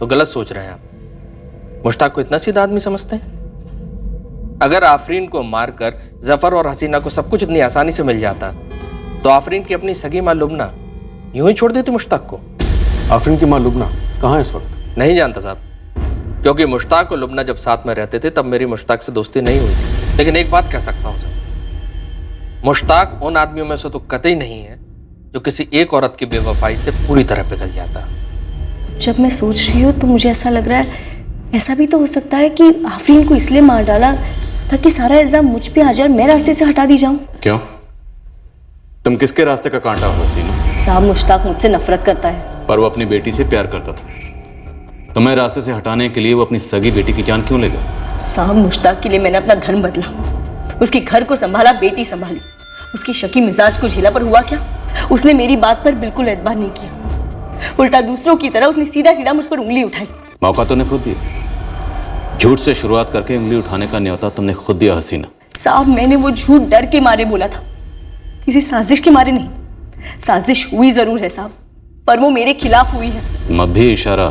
तो गलत सोच रहे हैं आप। मुश्ताक को इतना सीधा आदमी समझते हैं? अगर आफरीन को मारकर जफर और हसीना को सब कुछ इतनी आसानी से मिल जाता, तो आफरीन की अपनी सगी मां लुबना यूं ही छोड़ देती मुश्ताक को। आफरीन की मां लुबना कहाँ है इस वक्त? नहीं जानता साहब, क्योंकि मुश्ताक और लुबना जब साथ में रहते थे तब मेरी मुश्ताक से दोस्ती नहीं हुई थी। लेकिन एक बात कह सकता हूं सर, मुश्ताक उन आदमियों में से तो कतई नहीं है जो किसी एक औरत की बेवफाई से पूरी तरह पिघल जाता। जब मैं सोच रही हूँ तो मुझे ऐसा लग रहा है ऐसा भी तो हो सकता है कि आफरीन को इसलिए मार डाला ताकि सारा इल्जाम मुझ पे आ जाए और मैं रास्ते से हटा दी जाऊं। क्यों? तुम किसके रास्ते का कांटा हो हसीना? साहब मुश्ताक मुझसे नफरत करता है। पर वो अपनी बेटी से प्यार करता था। तुम्हें रास्ते से हटाने के लिए वो अपनी सगी बेटी की जान क्यों लेगा? साहब मुश्ताक के लिए मैंने अपना धर्म बदला, उसके घर को संभाला, बेटी संभाली, उसकी शकी मिजाज को झेला, पर हुआ क्या? उसने मेरी बात पर बिल्कुल एतबार नहीं किया। उल्टा दूसरों की तरह उसने सीधा सीधा मुझ पर उंगली उठाई। मौका तूने खुद दिया। झूठ से शुरुआत करके उंगली उठाने का न्योता तुमने खुद दिया हसीना। साहब मैंने वो झूठ डर के मारे बोला था, किसी साजिश के मारे नहीं। साजिश हुई जरूर है साहब, पर वो मेरे खिलाफ हुई है। तुम अब भी इशारा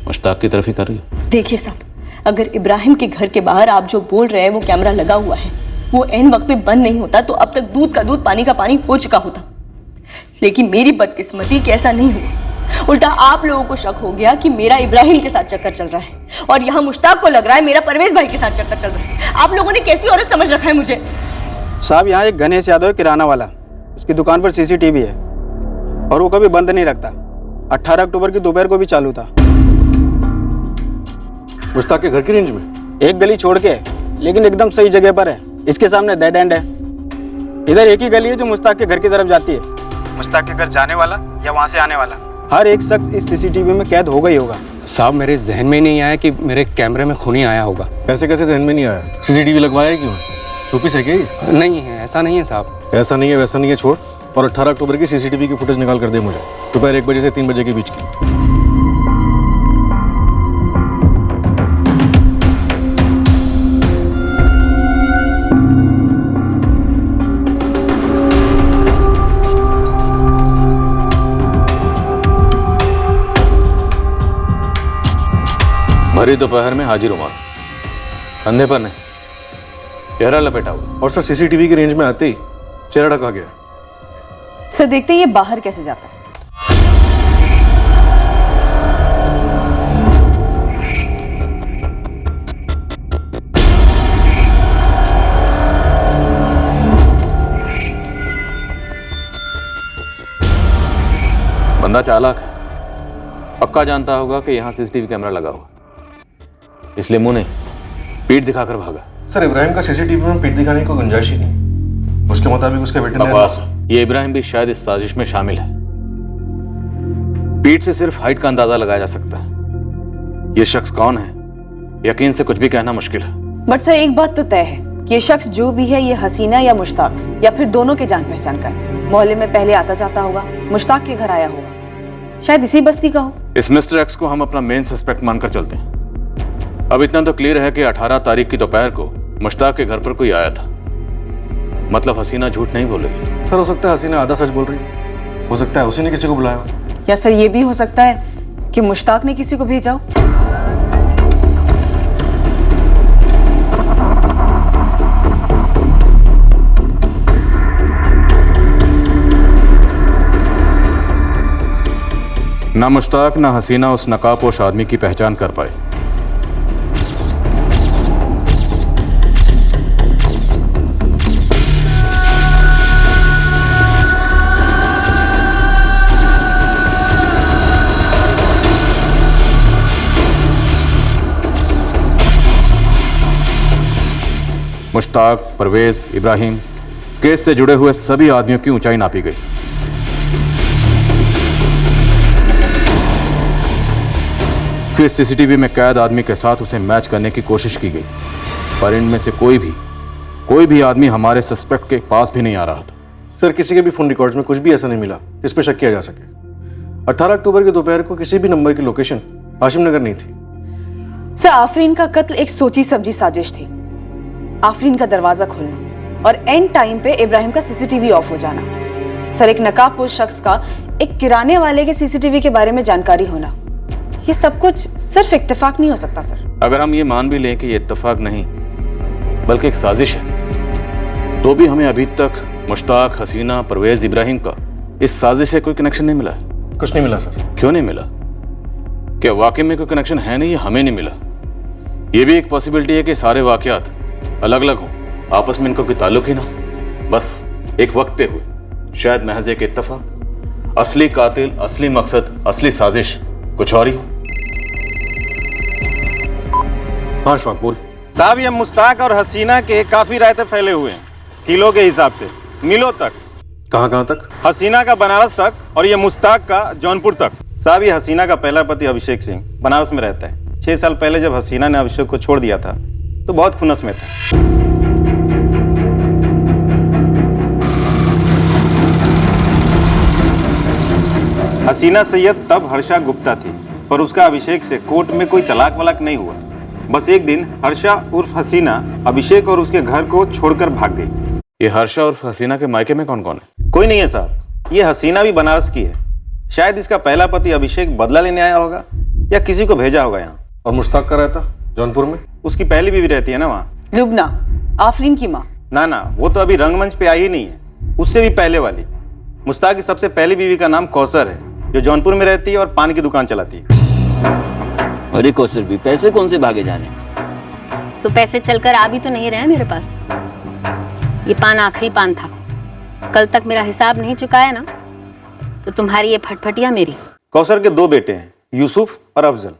मुश्ताक की तरफ ही कर रही हो। देखिए साहब, अगर इब्राहिम के घर के बाहर आप जो बोल रहे हैं वो कैमरा लगा हुआ है, वो ऐन वक्त पे बंद नहीं होता तो अब तक दूध का दूध पानी का पानी हो चुका होता। लेकिन मेरी बदकिस्मती कि ऐसा नहीं हुआ। उल्टा आप लोगों को शक हो गया कि मेरा इब्राहिम के साथ चक्कर चल रहा है और यहाँ मुश्ताक को लग रहा है मेरा परवेज भाई के साथ चक्कर चल रहा है। आप लोगों ने कैसी औरत समझ रखा है मुझे? साहब यहाँ एक गणेश यादव है किराना वाला, उसकी दुकान पर सीसीटीवी है और वो कभी बंद नहीं रखता। 18 अक्टूबर की दोपहर को भी चालू था। मुश्ताक के घर की रेंज में? एक गली छोड़ के, लेकिन एकदम सही जगह पर है। इसके सामने डेड एंड है। इधर एक ही गली है जो मुश्ताक के घर की तरफ जाती है। मुश्ताक के घर जाने वाला या वहाँ से आने वाला हर एक शख्स इस सीसीटीवी में कैद होगा ही होगा। साहब मेरे जहन में नहीं आया कि मेरे कैमरे में खूनी आया होगा। कैसे कैसे जहन में नहीं आया? सीसीटीवी लगवाया है क्यों? चुपी से क्या? नहीं है, ऐसा नहीं है साहब। ऐसा नहीं है वैसा नहीं है, छोड़। और 18 अक्टूबर की सीसीटीवी की फुटेज निकाल कर दे मुझे, दोपहर 1 बजे से 3 बजे के बीच की। भरी दोपहर में हाजिर रुमाल, कंधे पर नहीं, चेहरा लपेटा हुआ। और सर सीसीटीवी की रेंज में आते ही चेहरा ढका गया। सर देखते ही ये बाहर कैसे जाता है। बंदा चालाक है, पक्का जानता होगा कि यहाँ सीसीटीवी कैमरा लगा हुआ, इसलिए मुंह नहीं पीठ दिखाकर भागा। सर इब्राहिम का सीसीटीवी में पीठ दिखाने की कोई गुंजाइश ही नहीं। उसके मुताबिक उसके बेटे ने ये इब्राहिम भी शायद इस साजिश में शामिल है। पीठ से सिर्फ हाइट का अंदाजा लगाया जा सकता है। ये शख्स कौन है यकीन से कुछ भी कहना मुश्किल है। बट सर एक बात तो तय है, ये शख्स जो भी है ये हसीना या मुश्ताक या फिर दोनों के जान पहचान का है। मोहल्ले में पहले आता जाता होगा, मुश्ताक के घर आया होगा, शायद इसी बस्ती का हो। इस मिस्टर एक्स को हम अपना मेन सस्पेक्ट मानकर चलते हैं। अब इतना तो क्लियर है कि 18 तारीख की दोपहर को मुश्ताक के घर पर कोई आया था। मतलब हसीना झूठ नहीं बोल रही। सर हो सकता है हसीना आधा सच बोल रही है। हो सकता है उसी ने किसी को बुलाया हो। या सर ये भी हो सकता है कि मुश्ताक ने किसी को भेजा हो। ना मुश्ताक ना हसीना उस नकाबपोश आदमी की पहचान कर पाए। मुश्ताक, परवेज, इब्राहिम, केस से जुड़े हुए सभी आदमियों की ऊंचाई नापी गई। फिर सीसीटीवी में कैद आदमी के साथ उसे मैच करने की कोशिश की गई, पर इनमें से कोई भी आदमी हमारे सस्पेक्ट के पास भी नहीं आ रहा था। सर किसी के भी फोन रिकॉर्ड्स में कुछ भी ऐसा नहीं मिला जिस पे शक किया जा सके। 18 अक्टूबर की दोपहर को किसी भी नंबर की लोकेशन हाशिम नगर नहीं थी। सर आफरीन का कत्ल एक सोची समझी साजिश थी। आफरीन का दरवाजा खोलना और एंड टाइम पे इब्राहिम का सीसीटीवी ऑफ हो जाना। सर एक नकाबपोश शख्स का एक किराने वाले के सीसीटीवी के बारे में जानकारी होना, ये सब कुछ सिर्फ इत्तेफाक नहीं हो सकता सर। अगर हम ये मान भी लें कि ये इत्तेफाक नहीं बल्कि एक साजिश है, तो भी हमें अभी तक मुश्ताक, हसीना, परवेज, इब्राहिम का इस साजिश से कोई कनेक्शन नहीं मिला है। कुछ नहीं मिला सर। क्यों नहीं मिला? क्या वाकई में कोई कनेक्शन है नहीं, हमें नहीं मिला? ये भी एक पॉसिबिलिटी है कि सारे वाकयात अलग अलग हों, आपस में इनका कोई ताल्लुक ही ना, बस एक वक्त पे हुए, शायद महज एक इत्तेफाक। असली कातिल, असली मकसद, असली साजिश कुछ और ही हो। हाँ शौक बोल। साहब ये मुश्ताक और हसीना के काफी रायते फैले हुए हैं, किलो के हिसाब से, मिलों तक। कहाँ कहाँ तक? हसीना का बनारस तक और ये मुश्ताक का जौनपुर तक। साहब ये हसीना का पहला पति अभिषेक सिंह बनारस में रहता है। 6 साल पहले जब हसीना ने अभिषेक को छोड़ दिया था तो बहुत खुनस में था। हसीना सैयद तब हर्षा गुप्ता थी, पर उसका अभिषेक से कोर्ट में कोई तलाक वलाक नहीं हुआ। बस एक दिन हर्षा उर्फ हसीना अभिषेक और उसके घर को छोड़कर भाग गई। ये हर्षा उर्फ हसीना के मायके में कौन कौन है? कोई नहीं है साहब। ये हसीना भी बनारस की है। शायद इसका पहला पति अभिषेक बदला लेने आया होगा या किसी को भेजा होगा यहाँ। और मुश्ताक का रहता जौनपुर में? उसकी पहली बीवी रहती है ना वहाँ, लुबना, आफरीन की माँ। ना, वो तो अभी रंगमंच पे आई ही नहीं है, उससे भी पहले वाली। मुश्ताक की सबसे पहली बीवी का नाम कौसर है, जो जौनपुर में रहती है और पान की दुकान चलाती है। अरे कौसर भी, पैसे कौन से भागे जाने? तो पैसे चलकर आ भी तो नहीं रहे मेरे पास। ये पान आखिरी पान था। कल तक मेरा हिसाब नहीं चुकाया ना तो तुम्हारी ये फटफटिया मेरी। कौसर के 2 बेटे हैं, यूसुफ और अफजल।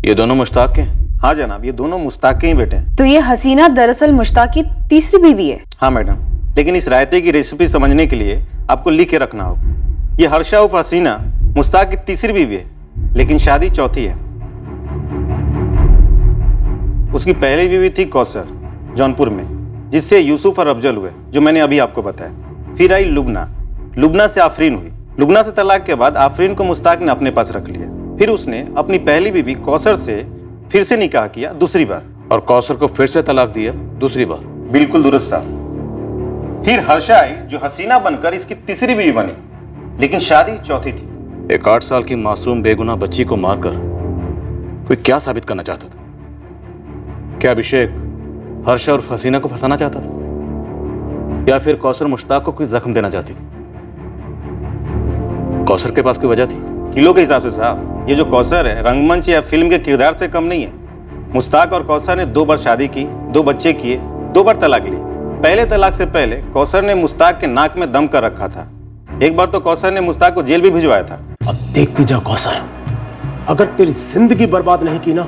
ये दोनों मुश्ताक के? हाँ जनाब, ये दोनों मुश्ताक के ही बेटे हैं। तो ये हसीना दरअसल मुश्ताक की तीसरी बीवी है? हाँ मैडम, लेकिन इस रायते की रेसिपी समझने के लिए आपको लिख के रखना होगा। ये हर्षा उर्फ हसीना मुश्ताक की तीसरी बीवी है, लेकिन शादी चौथी है। उसकी पहली बीवी थी कौसर जौनपुर में, जिससे यूसुफ और अफजल हुए, जो मैंने अभी आपको बताया। फिर आई लुबना से आफरीन हुई। लुबना से तलाक के बाद आफरीन को मुश्ताक ने अपने पास रख लिया। फिर उसने अपनी पहली बीवी कौसर से फिर से निकाह किया दूसरी बार, और कौसर को फिर से तलाक दिया दूसरी बार। बिल्कुल दुरुस्त साहब। फिर हर्षा आई, जो हसीना बनकर इसकी तीसरी बीवी बनी, लेकिन शादी चौथी थी। एक 8 साल की मासूम बेगुनाह बच्ची को मारकर कोई क्या साबित करना चाहता था? क्या अभिषेक हर्षा और हसीना को फंसाना चाहता था, या फिर कौसर मुश्ताक को कोई जख्म देना चाहती थी? कौसर के पास कोई वजह थी? किलो के हिसाब से साहब, ये जो कौसर है रंगमंच या फिल्म के किरदार से कम नहीं है। मुश्ताक और कौसर ने 2 बार शादी की, 2 बच्चे किए, 2 बार तलाक ली। पहले तलाक से पहले कौसर ने मुश्ताक के नाक में दम कर रखा था। एक बार तो कौसर ने मुश्ताक को जेल भी भिजवाया था। अब देखती जा कौसर, अगर तेरी जिंदगी बर्बाद नहीं की ना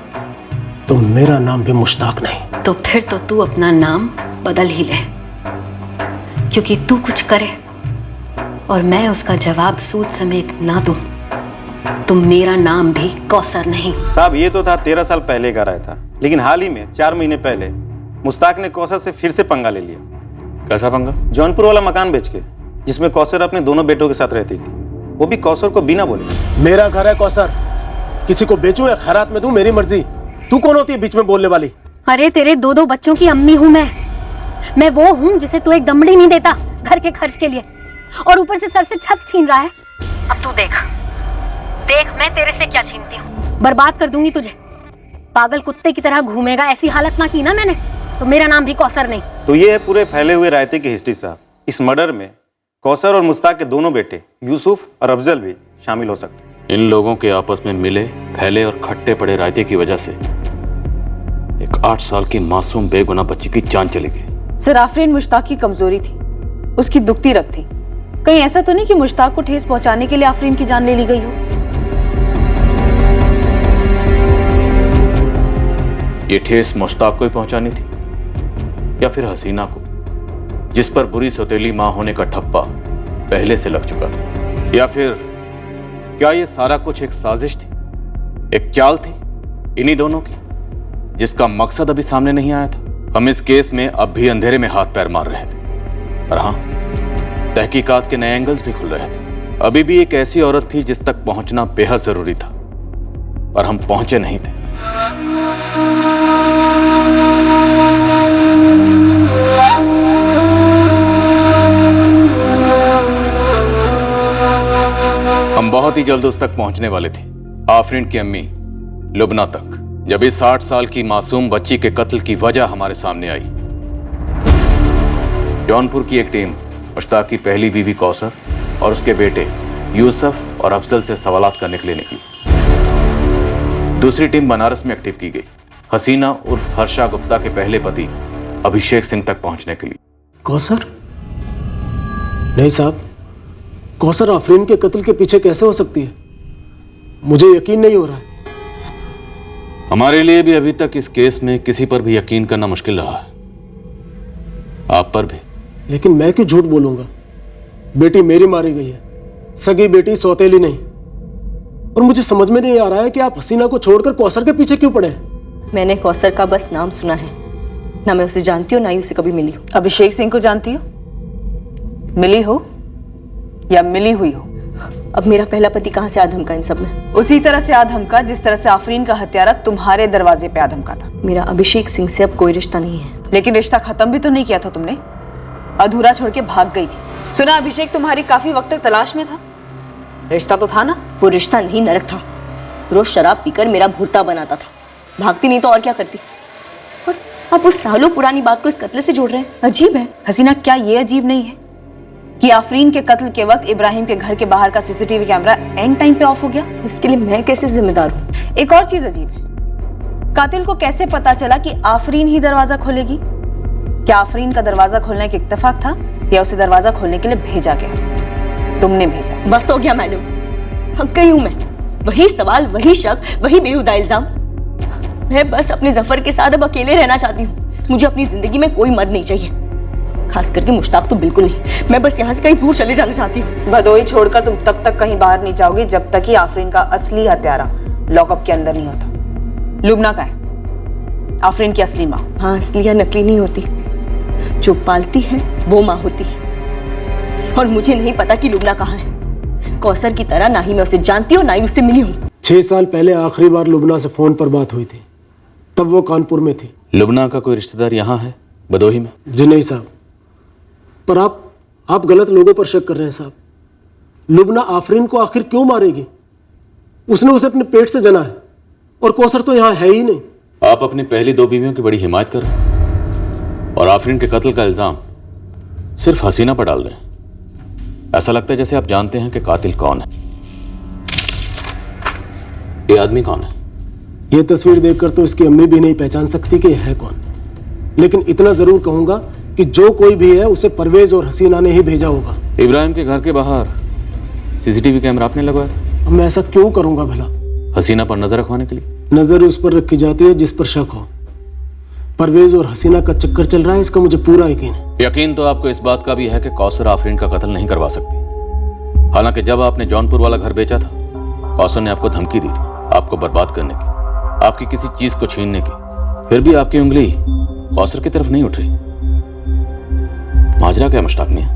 तो मेरा नाम भी मुश्ताक नहीं। तो फिर तो तू अपना नाम बदल ही ले, क्योंकि तू कुछ करे और मैं उसका जवाब सूद समेत ना दूं तो मेरा नाम भी कौसर नहीं। साहब ये तो था 13 साल पहले का राय था, लेकिन हाल ही में 4 महीने पहले मुश्ताक ने कौसर से फिर से पंगा ले लिया। कैसा पंगा? जौनपुर वाला मकान बेच के, जिसमें कौसर अपने दोनों बेटों के साथ रहती थी, वो भी कौसर को बिना बोले। मेरा घर है कौसर, किसी को बेचूं या खैरात में दूं मेरी मर्जी। तू कौन होती है बीच में बोलने वाली? अरे तेरे 2 बच्चों की अम्मी हूँ मैं वो हूँ जिसे तू एक दमड़ी नहीं देता घर के खर्च के लिए, और ऊपर से सर से छत छीन रहा है। अब तू देख मैं तेरे से क्या छीनती हूँ। बर्बाद कर दूंगी तुझे। पागल कुत्ते की तरह घूमेगा, ऐसी हालत ना की ना मैंने तो मेरा नाम भी कौसर नहीं। तो ये है पूरे फैले हुए रायते की हिस्ट्री साहब। इस मर्डर में कौसर और मुश्ताक के दोनों बेटे यूसुफ और अफजल भी शामिल हो सकते हैं। इन लोगों के आपस में मिले, फैले और खट्टे पड़े रायते की वजह से एक 8 साल की मासूम बेगुनाह बच्ची की जान चली गई। सर आफरीन मुश्ताक की कमजोरी थी, उसकी दुखती रग थी। कहीं ऐसा तो नहीं कि मुश्ताक को ठेस पहुंचाने के लिए आफरीन की जान ले ली गई हो? ये ठेस मुश्ताक को ही पहुंचानी थी, या फिर हसीना को, जिस पर बुरी सौतेली मां होने का ठप्पा पहले से लग चुका था? या फिर क्या ये सारा कुछ एक साजिश थी, एक चाल थी इन्हीं दोनों की, जिसका मकसद अभी सामने नहीं आया था? हम इस केस में अब भी अंधेरे में हाथ पैर मार रहे थे, और हाँ, तहकीकात के नए एंगल्स भी खुल रहे थे। अभी भी एक ऐसी औरत थी जिस तक पहुंचना बेहद जरूरी था, और हम पहुंचे नहीं थे। हम बहुत ही जल्द उस तक पहुंचने वाले थे, आफरीन की अम्मी लुबना तक, जब इस 60 साल की मासूम बच्ची के कत्ल की वजह हमारे सामने आई। जौनपुर की एक टीम मुश्ताक की पहली बीवी कौसर और उसके बेटे यूसुफ और अफजल से सवालात करने के लिए निकली। दूसरी टीम बनारस में एक्टिव की गई, हसीना उर्फ हर्षा गुप्ता के पहले पति अभिषेक सिंह तक पहुंचने के लिए। कौसर? नहीं साहब, कौसर आफरीन के कत्ल के पीछे कैसे हो सकती है? मुझे यकीन नहीं हो रहा है। हमारे लिए भी अभी तक इस केस में किसी पर भी यकीन करना मुश्किल रहा है, आप पर भी। लेकिन मैं क्यों झूठ बोलूंगा? बेटी मेरी मारी गई है, सगी बेटी, सौतेली नहीं। और मुझे समझ में नहीं आ रहा है कि आप हसीना को छोड़कर कौसर के पीछे क्यों पड़े हैं? मैंने कौसर का बस नाम सुना है, ना मैं उसे जानती हूँ ना ही उसे कभी मिली हूँ। अभिषेक सिंह को जानती हो? मिली हो या मिली हुई हो? अब मेरा पहला पति कहाँ से आधमका इन सब में? उसी तरह से आधमका जिस तरह से आफरीन का हत्यारा तुम्हारे दरवाजे पे आधमका था। मेरा अभिषेक सिंह से अब कोई रिश्ता नहीं है। लेकिन रिश्ता खत्म भी तो नहीं किया था तुमने, अधूरा छोड़ के भाग गई थी। सुना अभिषेक तुम्हारी काफी वक्त तक तलाश में था, रिश्ता तो था ना? वो रिश्ता नहीं, नरक था। रोज शराब पीकर मेरा भुर्ता बनाता था, भागती नहीं तो और क्या करती। और आप उस सालों पुरानी बात को इस कत्ल से जोड़ रहे हैं, अजीब है। हसीना, क्या ये अजीब नहीं है कि आफरीन के कत्ल के वक्त इब्राहिम के घर के बाहर का सीसीटीवी कैमरा एंड टाइम पे ऑफ हो गया? इसके लिए मैं कैसे जिम्मेदार हूँ? एक और चीज अजीब है, कातिल को कैसे पता चला कि आफरीन ही दरवाजा खोलेगी? क्या आफरीन का दरवाजा खोलने का इत्तेफाक था या उसे दरवाजा खोलने के लिए भेजा गया? तुमने भेजा। बस हो गया मैडम, थक गई हूं मैं। वही सवाल, वही शक, वही बेहुदा इल्जाम। मैं बस अपने जफर के साथ अब अकेले रहना चाहती हूँ। मुझे अपनी जिंदगी में कोई मर्द नहीं चाहिए, खास करके मुश्ताक तो बिल्कुल नहीं। मैं बस यहाँ से कहीं दूर चले जाना चाहती हूँ। भदोई छोड़कर तुम तब तक कहीं बाहर नहीं जाओगी जब तक कि आफरीन का असली हत्यारा लॉकअप के अंदर नहीं होता। लुबना का है आफरीन की असली माँ। हाँ, असली या नकली नहीं होती, जो पालती है वो माँ होती है। और मुझे नहीं पता कि लुबना कहाँ है। कौसर की तरह ना ही मैं उसे जानती हूँ ना ही उससे मिली हूँ। 6 साल पहले आखिरी बार लुबना से फोन पर बात हुई थी, तब वो कानपुर में थी। लुबना का कोई रिश्तेदार यहाँ है बदोही में? जी नहीं साहब, पर आप गलत लोगों पर शक कर रहे हैं साहब। लुबना आफरीन को आखिर क्यों मारेगी? उसने उसे अपने पेट से जना है और कौसर तो यहाँ है ही नहीं। आप अपनी पहली 2 बीवियों की बड़ी हिमायत कर रहे हैं और आफरीन के कत्ल का इल्जाम सिर्फ हसीना पर डाल रहे हैं। ऐसा लगता है जैसे आप जानते हैं कि कातिल कौन है। ये आदमी कौन है? ये तस्वीर देखकर तो इसकी अम्मी भी नहीं पहचान सकती कि यह है कौन। लेकिन इतना जरूर कहूंगा कि जो कोई भी है उसे परवेज और हसीना ने ही भेजा होगा। इब्राहिम के घर के बाहर सीसीटीवी कैमरा आपने लगवाया था? मैं ऐसा क्यों करूंगा भला? हसीना पर नजर रखवाने के लिए। नजर उस पर रखी जाती है जिस पर शक हो। परवेज और हसीना का चक्कर चल रहा है, इसका मुझे पूरा यकीन है। यकीन तो आपको इस बात का भी है कि कौसर आफरीन का कत्ल नहीं करवा सकती। हालांकि जब आपने जौनपुर वाला घर बेचा था, कौसर ने आपको धमकी दी थी आपको बर्बाद करने की, आपकी किसी चीज को छीनने की। फिर भी आपकी उंगली कौसर की तरफ नहीं उठ रही। माजरा क्या मुश्ताक मियां?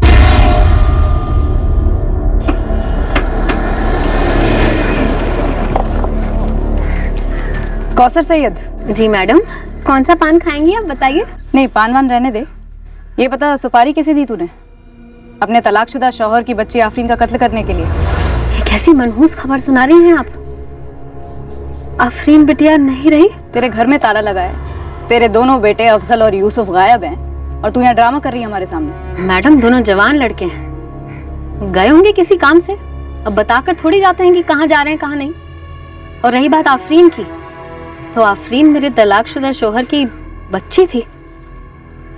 कौसर सैयद। जी मैडम, कौन सा पान खाएंगी आप बताइए? नहीं, पान वान रहने दे। ये बता, सुपारी कैसे दी तूने अपने तलाकशुदा शौहर की बच्ची आफरीन का कत्ल करने के लिए? कैसी मनहूस खबर सुना रही हैं आप? आफरीन बिटिया नहीं रही? तेरे घर में ताला लगा है, तेरे दोनों बेटे अफजल और यूसुफ गायब हैं और तू यहाँ ड्रामा कर रही है हमारे सामने। मैडम, दोनों जवान लड़के हैं, गए होंगे किसी काम से। अब बताकर थोड़ी जाते हैं कि कहाँ जा रहे हैं कहाँ नहीं। और रही बात आफरीन की, तो आफरीन मेरे तलाकशुदा शौहर की बच्ची थी,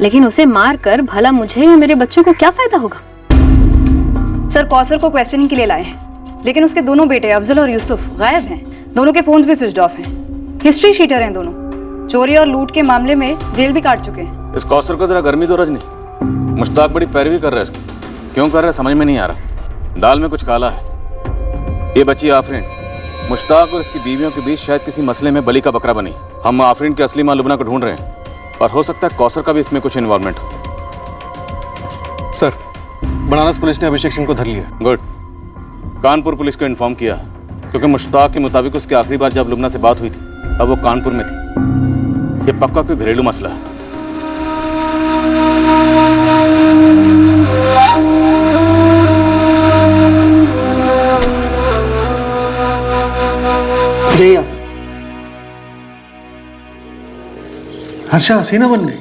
लेकिन उसे मारकर भला मुझे या मेरे बच्चों को क्या फायदा होगा? सर, कौसर को क्वेश्चनिंग के लिए लाए हैं, लेकिन उसके दोनों बेटे अफजल और यूसुफ गायब हैं। दोनों के फोन्स भी स्विच ऑफ हैं। हिस्ट्री शीटर हैं दोनों, चोरी और लूट के मामले में जेल भी काट चुके हैं। इस कौसर को जरा गर्मी दो रजनी। मुश्ताक बड़ी पैरवी कर रहा है इसकी। क्यों कर रहा है समझ में नहीं आ रहा। दाल में कुछ काला है। ये बच्ची आफरीन मुश्ताक और इसकी बीवियों के बीच शायद किसी मसले में बलि का बकरा बनी। हम आफरीन की असली मां लुबना को ढूंढ रहे हैं और हो सकता है कौसर का भी इसमें कुछ इन्वॉल्वमेंट हो। सर, बनारस पुलिस ने अभिषेक सिंह को धर लिया। गुड। कानपुर पुलिस को इन्फॉर्म किया क्योंकि मुश्ताक के मुताबिक उसकी आखिरी बार जब लुबना से बात हुई थी अब वो कानपुर में थी। ये पक्का कोई घरेलू मसला है। जय हर्षा हसीना बन गई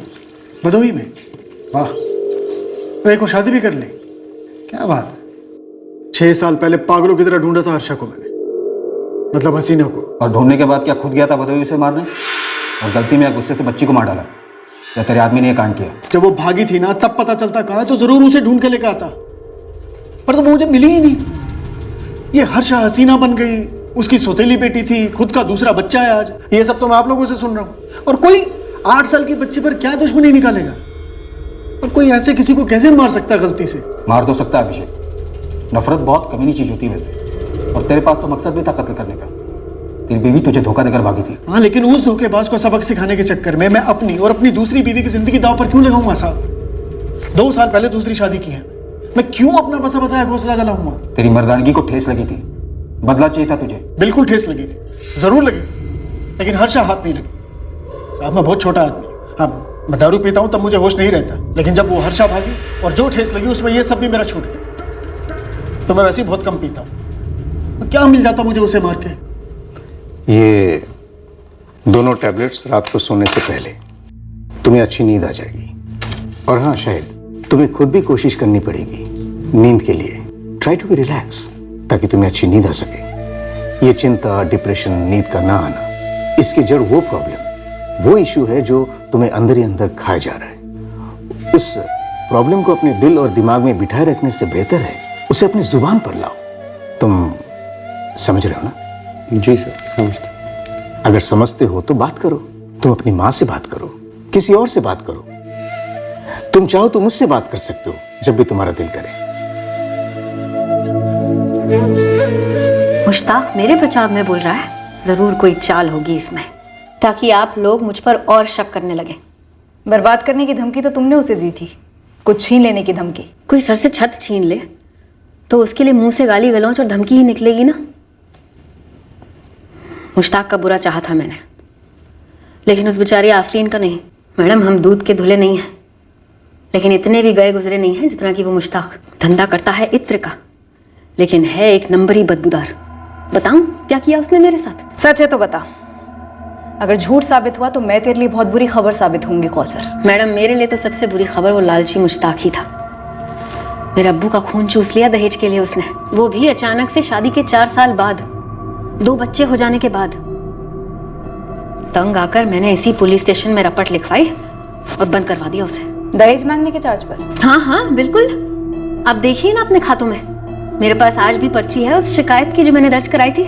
भदोही में। वाह, रे को शादी भी कर ली, क्या बात है। 6 साल पहले पागलों की तरह ढूंढा था हर्षा को मैंने, मतलब हसीना को। और ढूंढने के बाद क्या खुद गया था भदोही उसे मारने और गलती में या गुस्से से बच्ची को मार डाला? या तेरे आदमी ने यह कांड किया? जब वो भागी थी ना तब पता चलता कहाँ है, तो जरूर उसे ढूंढ के लेकर आता। पर तो वो मुझे मिली ही नहीं। ये हर्षा हसीना बन गई, उसकी सौतेली बेटी थी, खुद का दूसरा बच्चा है आज। ये सब तो मैं आप लोगों से सुन रहा हूँ। और कोई 8 साल के बच्चे पर क्या दुश्मनी निकालेगा? और कोई ऐसे किसी को कैसे मार सकता गलती से? मार तो सकता है अभिषेक, नफरत बहुत कमीनी चीज होती है वैसे। और तेरे पास तो मकसद भी था कत्ल करने का। तेरी बीवी तुझे धोखा देकर भागी थी। हाँ, लेकिन उस धोखेबाज को सबक सिखाने के चक्कर में मैं अपनी और अपनी दूसरी बीवी की जिंदगी दांव पर क्यों लगाऊंगा साहब? 2 साल पहले दूसरी शादी की है, मैं क्यों अपना बसा बसाया घोंसला जलाऊंगा? तेरी मर्दानगी को ठेस लगी थी, बदला चाहिए था तुझे। बिल्कुल ठेस लगी थी, जरूर लगी थी, लेकिन हर्षा हाथ नहीं लगी। साहब मैं बहुत छोटा आदमी, हाँ मैं दारू पीता हूँ तब मुझे होश नहीं रहता, लेकिन जब वो हर्षा भागी और जो ठेस लगी उसमें ये सब भी मेरा छूट गया। तो मैं वैसे ही बहुत कम पीता हूँ, तो क्या मिल जाता मुझे उसे मार के? ये दोनों टैबलेट्स रात को सोने से पहले, तुम्हें अच्छी नींद आ जाएगी। और हाँ, शायद तुम्हें खुद भी कोशिश करनी पड़ेगी नींद के लिए। ट्राई टू बी रिलैक्स, ताकि तुम्हें अच्छी नींद आ सके। ये चिंता, डिप्रेशन, नींद का ना आना, इसकी जड़ वो प्रॉब्लम, वो इशू है जो तुम्हें अंदर ही अंदर खाया जा रहा है। उस प्रॉब्लम को अपने दिल और दिमाग में बिठाए रखने से बेहतर है उसे अपनी जुबान पर लाओ। तुम समझ रहे हो ना? जी सर, समझते। अगर समझते हो तो बात करो। तुम अपनी माँ से बात करो, किसी और से बात करो। तुम चाहो तो मुझसे बात कर सकते हो जब भी तुम्हारा दिल करे। मुश्ताक मेरे बचाव में बोल रहा है। जरूर कोई चाल होगी इसमें, ताकि आप लोग मुझ पर और शक करने लगे। बर्बाद करने की धमकी तो तुमने उसे दी थी, कुछ छीन लेने की धमकी। कोई सर से छत छीन ले तो उसके लिए मुंह से गाली गलौज और धमकी ही निकलेगी ना। मुश्ताक का बुरा चाहा था मैंने, लेकिन उस बेचारी आफरीन का नहीं। मैडम, हम दूध के धुले नहीं हैं, लेकिन इतने भी गए गुजरे नहीं हैं जितना कि वो मुश्ताक। धंधा करता है इत्र का, लेकिन है एक नंबरी बदबूदार। बताऊं क्या किया उसने मेरे साथ? सच है तो बता। अगर झूठ साबित हुआ तो मैं तेरे लिए बहुत बुरी खबर साबित होंगी कौसर। मैडम, मेरे लिए तो सबसे बुरी खबर वो लालची मुश्ताक ही था। मेरे अब्बू का खून चूस लिया दहेज के लिए उसने, वो भी अचानक से शादी के 4 साल बाद, 2 बच्चे हो जाने के बाद। तंग आकर मैंने इसी पुलिस स्टेशन में रपट लिखवाई और बंद करवा दिया उसे। दहेज मांगने के चार्ज पर? हाँ हाँ बिल्कुल। अब देखिए ना अपने खातों में, मेरे पास आज भी पर्ची है उस शिकायत की जो मैंने दर्ज कराई थी।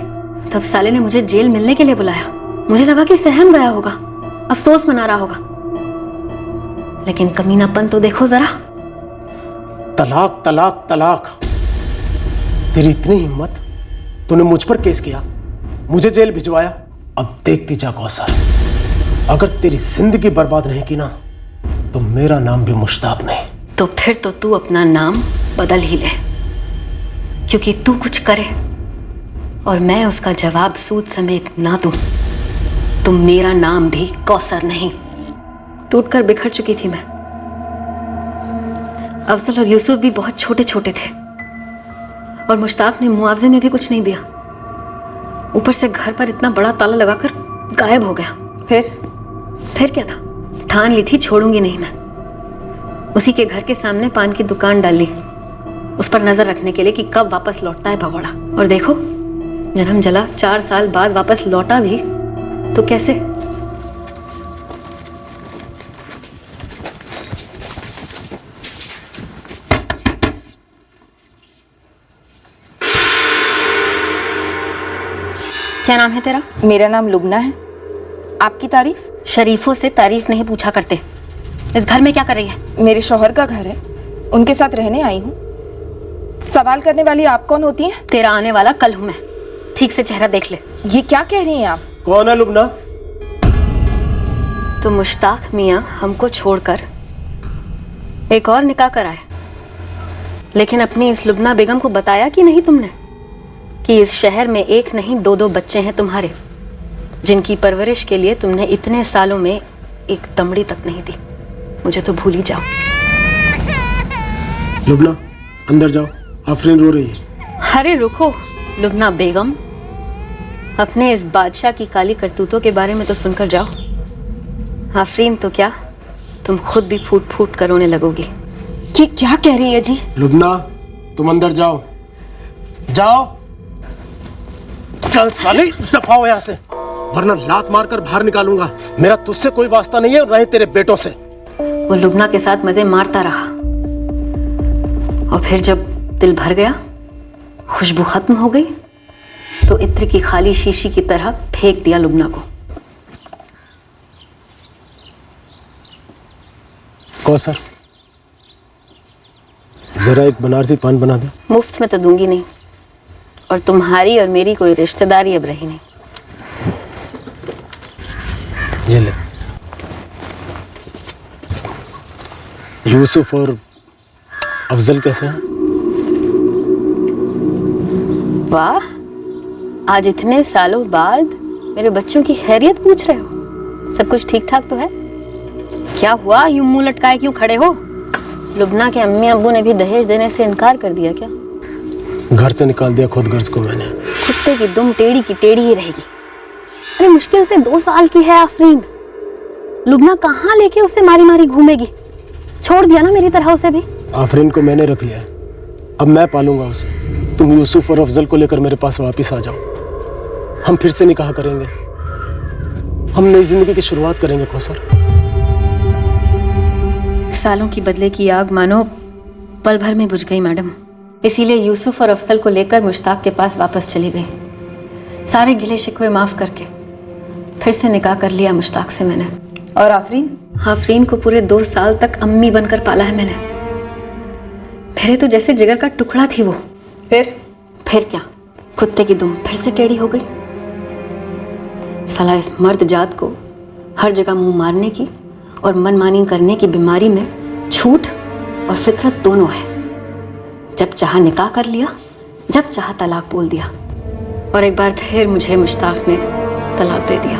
तब साले ने मुझे जेल मिलने के लिए बुलाया। मुझे लगा कि सहम गया होगा, अफसोस मना रहा होगा, लेकिन कमीनापन तो देखो जरा। तलाक तलाक तलाक, तेरी इतनी हिम्मत, तूने मुझ पर केस किया, मुझे जेल भिजवाया। अब देखती जा कौसर, अगर तेरी जिंदगी बर्बाद नहीं की ना तो मेरा नाम भी मुश्ताक नहीं। तो फिर तो तू अपना नाम बदल ही ले, क्योंकि तू कुछ करे और मैं उसका जवाब सूद समेत ना दूं तो मेरा नाम भी कौसर नहीं। टूटकर बिखर चुकी थी मैं। अफजल और यूसुफ भी बहुत छोटे छोटे थे और मुश्ताक ने मुआवजे में भी कुछ नहीं दिया। ऊपर से घर पर इतना बड़ा ताला लगाकर गायब हो गया। फिर क्या था? ठान ली थी छोड़ूंगी नहीं मैं। उसी के घर के सामने पान की दुकान डाल ली, उस पर नजर रखने के लिए कि कब वापस लौटता है भगोड़ा। और देखो, जन्म जला 4 साल बाद वापस लौटा भी तो कैसे? क्या नाम है तेरा? मेरा नाम लुबना है। आपकी तारीफ? शरीफों से तारीफ नहीं पूछा करते। इस घर में क्या कर रही है? मेरे शौहर का घर है, उनके साथ रहने आई हूँ। सवाल करने वाली आप कौन होती हैं? तेरा आने वाला कल हूँ मैं, ठीक से चेहरा देख ले। ये क्या कह रही हैं आप? कौन है लुबना? तो मुश्ताक मियाँ हमको छोड़कर एक और निकाह कराए, लेकिन अपनी इस लुबना बेगम को बताया कि नहीं तुमने कि इस शहर में एक नहीं 2-2 बच्चे हैं तुम्हारे, जिनकी परवरिश के लिए तुमने इतने सालों में एक दमड़ी तक नहीं दी। मुझे तो भूल ही जाओ। लुबना अंदर जाओ, आफरीन रो रही है। अरे रुको लुबना बेगम, अपने इस बादशाह की काली करतूतों के बारे में तो सुनकर जाओ। आफरीन तो क्या, तुम खुद भी फूट फूट कर रोने लगोगी। ये क्या कह रही है जी? लुबना तुम अंदर जाओ, जाओ। चल साले, दफा हो यहाँ से, वरना लात मारकर बाहर निकालूंगा। मेरा तुझसे कोई वास्ता नहीं है, रहे तेरे बेटों से। वो लुबना के साथ मजे मारता रहा और फिर जब दिल भर गया, खुशबू खत्म हो गई, तो इत्र की खाली शीशी की तरह फेंक दिया लुबना को। कौसर, जरा एक बनारसी पान बना दे। मुफ्त में तो दूंगी नहीं, और तुम्हारी और मेरी कोई रिश्तेदारी अब रही नहीं। ये ले। यूसुफ और अफजल कैसे हैं? वाह, आज इतने सालों बाद मेरे बच्चों की खैरियत पूछ रहे हो। सब कुछ ठीक ठाक तो है? क्या हुआ, यूं मुंह लटकाए क्यों खड़े हो? लुबना के अम्मी अब्बू ने भी दहेज देने से इनकार कर दिया क्या? घर से निकाल दिया खुद गर्ज को मैंने। कुत्ते की दुम टेढ़ी की टेढ़ी ही रहेगी। अरे मुश्किल से 2 साल की है आफरीन, लुबना कहाँ लेके उसे मारी मारी घूमेगी? छोड़ दिया ना मेरी तरह उसे भी। आफरीन को मैंने रख लिया है, अब मैं पालूंगा उसे। तुम यूसुफ और अफजल को लेकर मेरे पास वापस आ जाओ, हम फिर से निकाह करेंगे, हम नई जिंदगी की शुरुआत करेंगे कौसर। सालों की बदले की आग मानो पल भर में बुझ गई मैडम। इसीलिए यूसुफ और अफजल को लेकर मुश्ताक के पास वापस चली गई। सारे गिले शिकवे माफ करके फिर से निकाह कर लिया मुश्ताक से मैंने। और आफरीन? आफरीन को पूरे 2 साल तक अम्मी बनकर पाला है मैंने। मेरे तो जैसे जिगर का टुकड़ा थी वो। फिर क्या, कुत्ते की दुम फिर से टेढ़ी हो गई। साला इस मर्द जात को हर जगह मुंह मारने की और मनमानी करने की बीमारी में झूठ और फितरत दोनों है। जब चाहा निकाह कर लिया, जब चाहा तलाक बोल दिया, और एक बार फिर मुझे मुश्ताक ने तलाक दे दिया।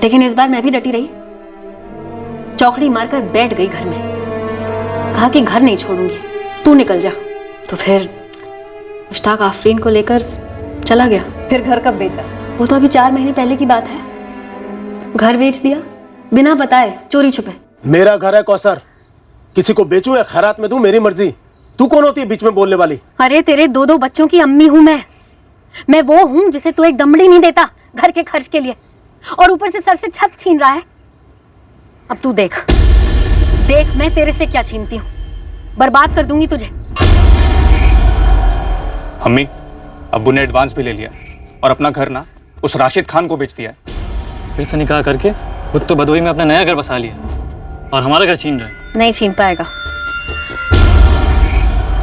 लेकिन इस बार मैं भी डटी रही, चौकड़ी मारकर बैठ गई घर में। कहा कि घर नहीं छोड़ूंगी, तू निकल जा। तो फिर मुश्ताक आफरीन को लेकर चला गया। फिर घर कब बेचा? वो तो अभी 4 महीने पहले की बात है। घर बेच दिया बिना बताए, चोरी छुपे। मेरा घर है कौसर, किसी को बेचूं या खैरात में दूं मेरी मर्जी। तू कौन होती है बीच में बोलने वाली? अरे तेरे 2 बच्चों की अम्मी हूं मैं वो हूं जिसे तू एक दमड़ी नहीं देता घर के खर्च के लिए, और ऊपर से सर से छत छीन रहा है। अब तू देख मैं तेरे से क्या छीनती हूँ, बर्बाद कर दूंगी तुझे। अम्मी, अब्बू ने एडवांस भी ले लिया और अपना घर ना उस राशिद खान को बेच दिया है। फिर से निकाह करके खुद तो बदोई में अपना नया घर बसा लिया और हमारा घर छीन रहा है। नहीं छीन पाएगा,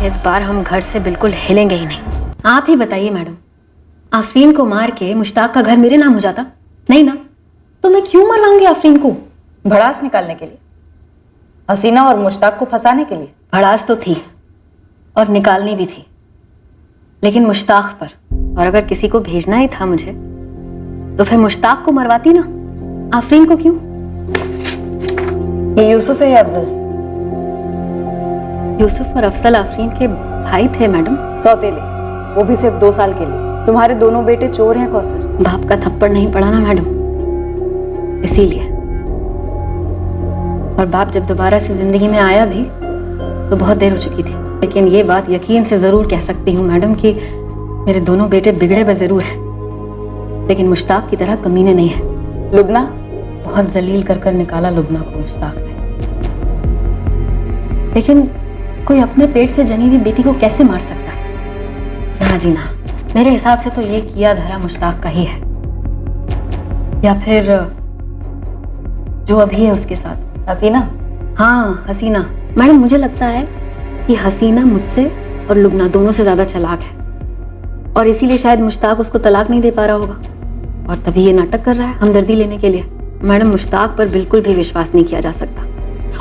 इस बार हम घर से बिल्कुल हिलेंगे ही नहीं। आप ही बताइए मैडम, आफरीन को मार के मुश्ताक का घर मेरे नाम हो जाता? नहीं ना, तो मैं क्यों मरवाऊंगी आफरीन को? भड़ास निकालने के लिए, हसीना और मुश्ताक को फंसाने के लिए। भड़ास तो थी और निकालनी भी थी, लेकिन मुश्ताक पर। और अगर किसी को भेजना ही था मुझे तो फिर मुश्ताक को मरवाती ना, आफरीन को क्यों? ये यूसुफ है या अफजल? यूसुफ और अफजल आफरीन के भाई थे मैडम। सौतेले, वो भी सिर्फ 2 साल के लिए। तुम्हारे दोनों बेटे चोर हैं कौसर। बाप का थप्पड़ नहीं पड़ा ना मैडम, इसीलिए। और बाप जब दोबारा से जिंदगी में आया भी तो बहुत देर हो चुकी थी। लेकिन ये बात यकीन से जरूर कह सकती हूँ मैडम कि मेरे दोनों बेटे बिगड़े व जरूर हैं, लेकिन मुश्ताक की तरह कमीने नहीं है। लुबना? बहुत जलील कर निकाला लुबना को मुश्ताक ने। लेकिन कोई अपने पेट से जनी हुई बेटी को कैसे मार सकता है? ना जी ना, मेरे हिसाब से तो ये किया धरा मुश्ताक का ही है, या फिर जो अभी है उसके साथ। हसीना? हाँ हसीना। मैडम मुझे लगता है कि हसीना मुझसे और लुबना दोनों से ज्यादा चालाक है, और इसीलिए शायद मुश्ताक उसको तलाक नहीं दे पा रहा होगा, और तभी ये नाटक कर रहा है हमदर्दी लेने के लिए। मैडम मुश्ताक पर बिल्कुल भी विश्वास नहीं किया जा सकता,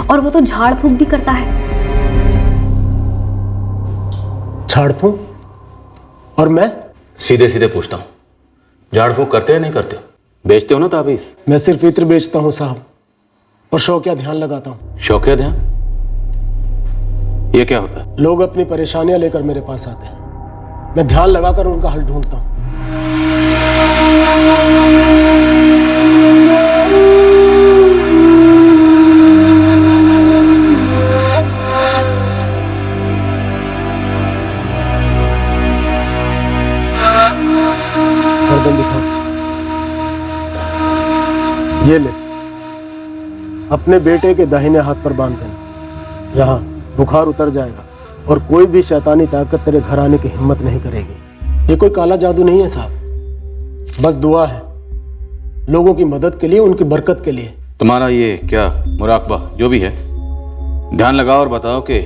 और वो तो झाड़ फूंक भी करता है। झाड़ फूंक? और मैं? सीधे सीधे पूछता हूँ, झाड़ फूंक करते हैं नहीं करते? बेचते हो ना ताबीज? मैं सिर्फ इत्र बेचता हूँ साहब, और शौकिया ध्यान लगाता हूँ। शौकिया ध्यान? ये क्या होता है? लोग अपनी परेशानियां लेकर मेरे पास आते हैं, मैं ध्यान लगाकर उनका हल ढूंढता हूँ। गर्दन दिखाओ। ये ले, अपने बेटे के दाहिने हाथ पर बांध देना, यहाँ बुखार उतर जाएगा और कोई भी शैतानी ताकत तेरे घर आने की हिम्मत नहीं करेगी। ये कोई काला जादू नहीं है साहब, बस दुआ है लोगों की मदद के लिए, उनकी बरकत के लिए। तुम्हारा ये क्या मुराकबा जो भी है, ध्यान लगाओ और बताओ कि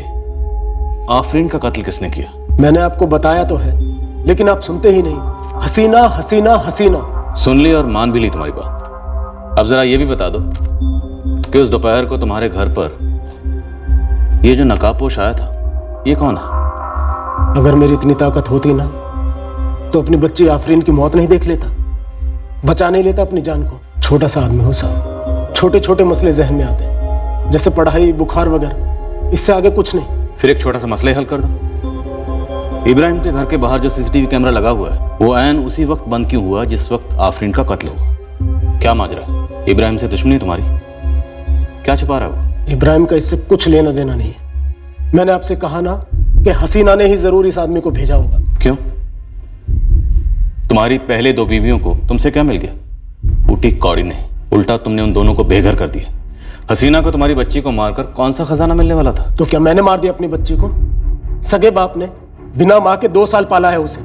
आफरीन का कत्ल किसने किया। मैंने आपको बताया तो है, लेकिन आप सुनते ही नहीं। हसीना हसीना हसीना। सुन ली और मान भी ली तुम्हारी बात। अब जरा ये भी बता दो कि उस दोपहर को तुम्हारे घर पर ये जो नकाबपोश आया था, ये कौन है? अगर मेरी इतनी ताकत होती ना तो अपनी बच्ची आफरीन की मौत नहीं देख लेता, बचा नहीं लेता अपनी जान को। छोटा सा आदमी हो साहब, छोटे छोटे मसले जहन में आते हैं, जैसे पढ़ाई, बुखार वगैरह, इससे आगे कुछ नहीं। फिर एक छोटा सा मसला हल कर दो। इब्राहिम के घर के बाहर जो सीसीटीवी कैमरा लगा हुआ है, वो ऐन उसी वक्त बंद क्यों हुआ जिस वक्त आफरीन का कत्ल हुआ? क्या माजरा है? इब्राहिम से दुश्मनी तुम्हारी? क्या छुपा रहा है? इब्राहिम का इससे कुछ लेना देना नहीं है। मैंने आपसे कहा ना कि हसीना ने ही जरूर इस आदमी को भेजा होगा। क्यों? तुम्हारी पहले 2 बीवियों को तुमसे क्या मिल गया? ऊटी कौड़ी नहीं, उल्टा तुमने उन दोनों को बेघर कर दिया। हसीना को तुम्हारी बच्ची को मारकर कौन सा खजाना मिलने वाला था? तो क्या मैंने मार दिया अपनी बच्ची को? सगे बाप ने बिना मां के 2 साल पाला है उसे,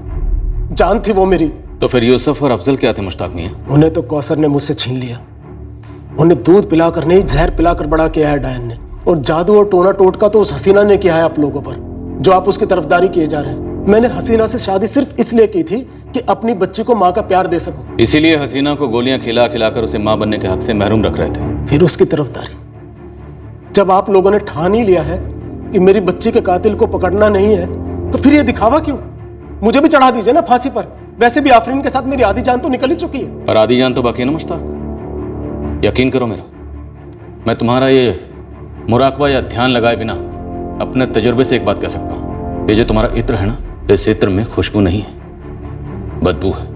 जान थी वो मेरी। तो फिर यूसुफ और अफजल क्या थे मुश्ताक मियां? उन्हें तो कौसर ने मुझसे छीन लिया। उन्हें दूध पिलाकर नहीं, जहर पिलाकर बड़ा किया है डायन ने। और जादू और टोना टोटका तो उस हसीना ने किया है आप लोगों पर, जो आप उसकी तरफदारी किए जा रहे हैं। मैंने हसीना से शादी सिर्फ इसलिए की थी कि अपनी बच्ची को माँ का प्यार दे सकूं। इसीलिए हसीना को गोलियां खिला खिलाकर उसे मां बनने के हक से महरूम रख रहे थे। फिर उसकी तरफदारी, जब आप लोगों ने ठान ही लिया है कि मेरी बच्ची के कातिल को पकड़ना नहीं है, तो फिर ये दिखावा क्यों? मुझे भी चढ़ा दीजिए ना फांसी पर। वैसे भी आफरीन के साथ मेरी आधी जान तो निकल ही चुकी है। पर आधी जान तो बाकी है ना मुश्ताक। यकीन करो मेरा, मैं तुम्हारा ये मुराकबा या ध्यान लगाए बिना अपने तजुर्बे से एक बात कह सकता हूं। ये जो तुम्हारा इत्र है ना, इस इत्र में खुशबू नहीं है, बदबू है।